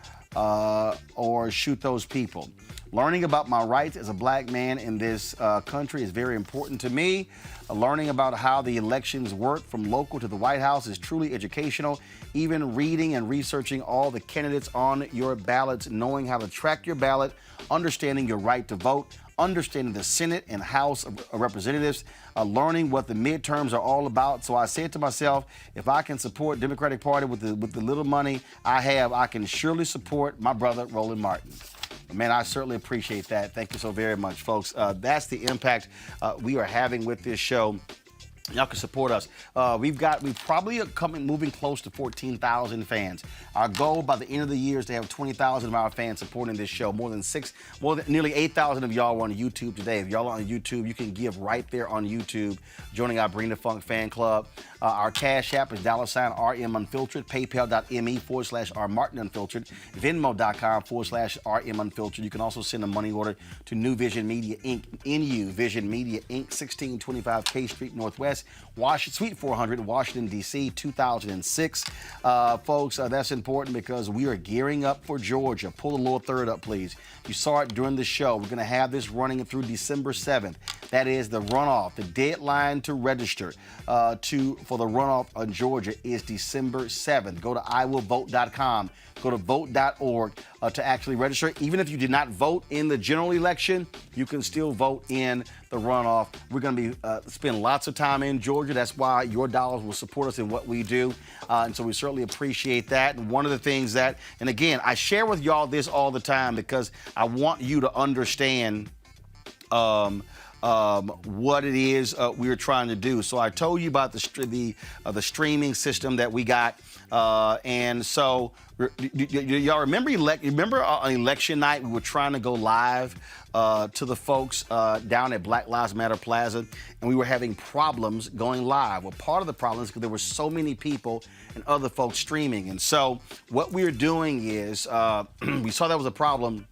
[SPEAKER 1] shoot those people? Learning about my rights as a black man in this country is very important to me. Learning about how the elections work from local to the White House is truly educational. Even reading and researching all the candidates on your ballots, knowing how to track your ballot, understanding your right to vote, understanding the Senate and House of Representatives, learning what the midterms are all about. So I said to myself, if I can support Democratic Party with the little money I have, I can surely support my brother, Roland Martin. Man, I certainly appreciate that. Thank you so very much, folks. That's the impact we are having with this show. Y'all can support us. We probably are moving close to 14,000 fans. Our goal by the end of the year is to have 20,000 of our fans supporting this show. Nearly 8,000 of y'all are on YouTube today. If y'all are on YouTube, you can give right there on YouTube, joining our Bring the Funk fan club. Our Cash App is $RM Unfiltered, PayPal.me/R Martin Venmo.com/RM Unfiltered. You can also send a money order to New Vision Media Inc., NU Vision Media Inc., 1625 K Street Northwest, Suite 400, Washington, D.C., 2006. Folks, that's important because we are gearing up for Georgia. Pull the lower third up, please. You saw it during the show. We're going to have this running through December 7th. That is the runoff. The deadline to register for the runoff on Georgia is December 7th. Go to iwillvote.com. Go to vote.org. to actually register. Even if you did not vote in the general election, you can still vote in the runoff. We're going to be spend lots of time in Georgia. That's why your dollars will support us in what we do. And so we certainly appreciate that. And one of the things that, and again, I share with y'all this all the time because I want you to understand what it is we're trying to do. So I told you about the streaming system that we got, and so y'all remember on election night we were trying to go live to the folks down at Black Lives Matter Plaza, and we were having problems going live. Well, part of the problem is because there were so many people and other folks streaming, and so what we're doing is we saw that was a problem.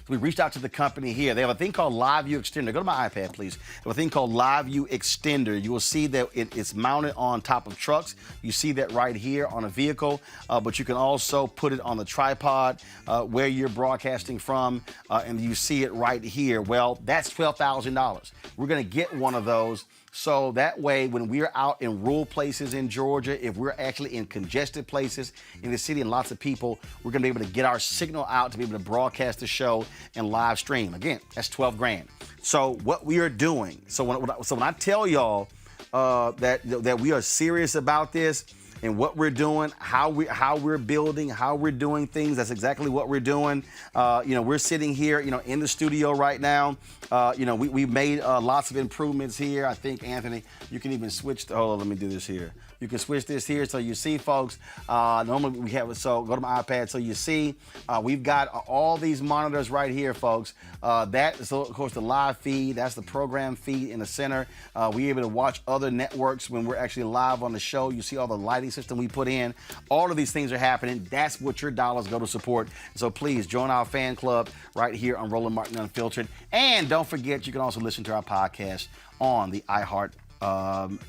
[SPEAKER 1] We reached out to the company here. They have a thing called Live View Extender. Go to my iPad, please. They have a thing called Live View Extender. You will see that it's mounted on top of trucks. You see that right here on a vehicle, but you can also put it on the tripod where you're broadcasting from, and you see it right here. Well, that's $12,000. We're going to get one of those. So that way, when we're out in rural places in Georgia, if we're actually in congested places in the city and lots of people, we're going to be able to get our signal out to be able to broadcast the show and live stream. Again, that's $12,000. So what we are doing, so when I tell y'all that we are serious about this and what we're doing, how we're building, how we're doing things, that's exactly what we're doing. We're sitting here, in the studio right now. We've made lots of improvements here. I think, Anthony, you can even switch. Hold on, let me do this here. You can switch this here so you see, folks. Normally we have it, so go to my iPad so you see. We've got all these monitors right here, folks. That is, of course, the live feed. That's the program feed in the center. We're able to watch other networks when we're actually live on the show. You see all the lighting system we put in. All of these things are happening. That's what your dollars go to support. So please join our fan club right here on Roland Martin Unfiltered. And don't forget, you can also listen to our podcast on the iHeart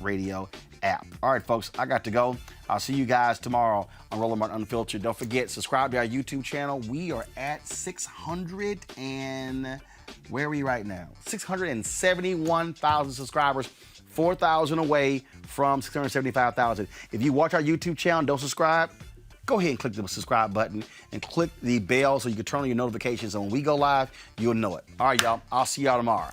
[SPEAKER 1] Radio app. All right, folks, I got to go. I'll see you guys tomorrow on Roland Martin Unfiltered. Don't forget, subscribe to our YouTube channel. We are at 600 and where are we right now? 671,000 subscribers, 4,000 away from 675,000. If you watch our YouTube channel and don't subscribe, go ahead and click the subscribe button and click the bell so you can turn on your notifications. And when we go live, you'll know it. All right, y'all. I'll see y'all tomorrow.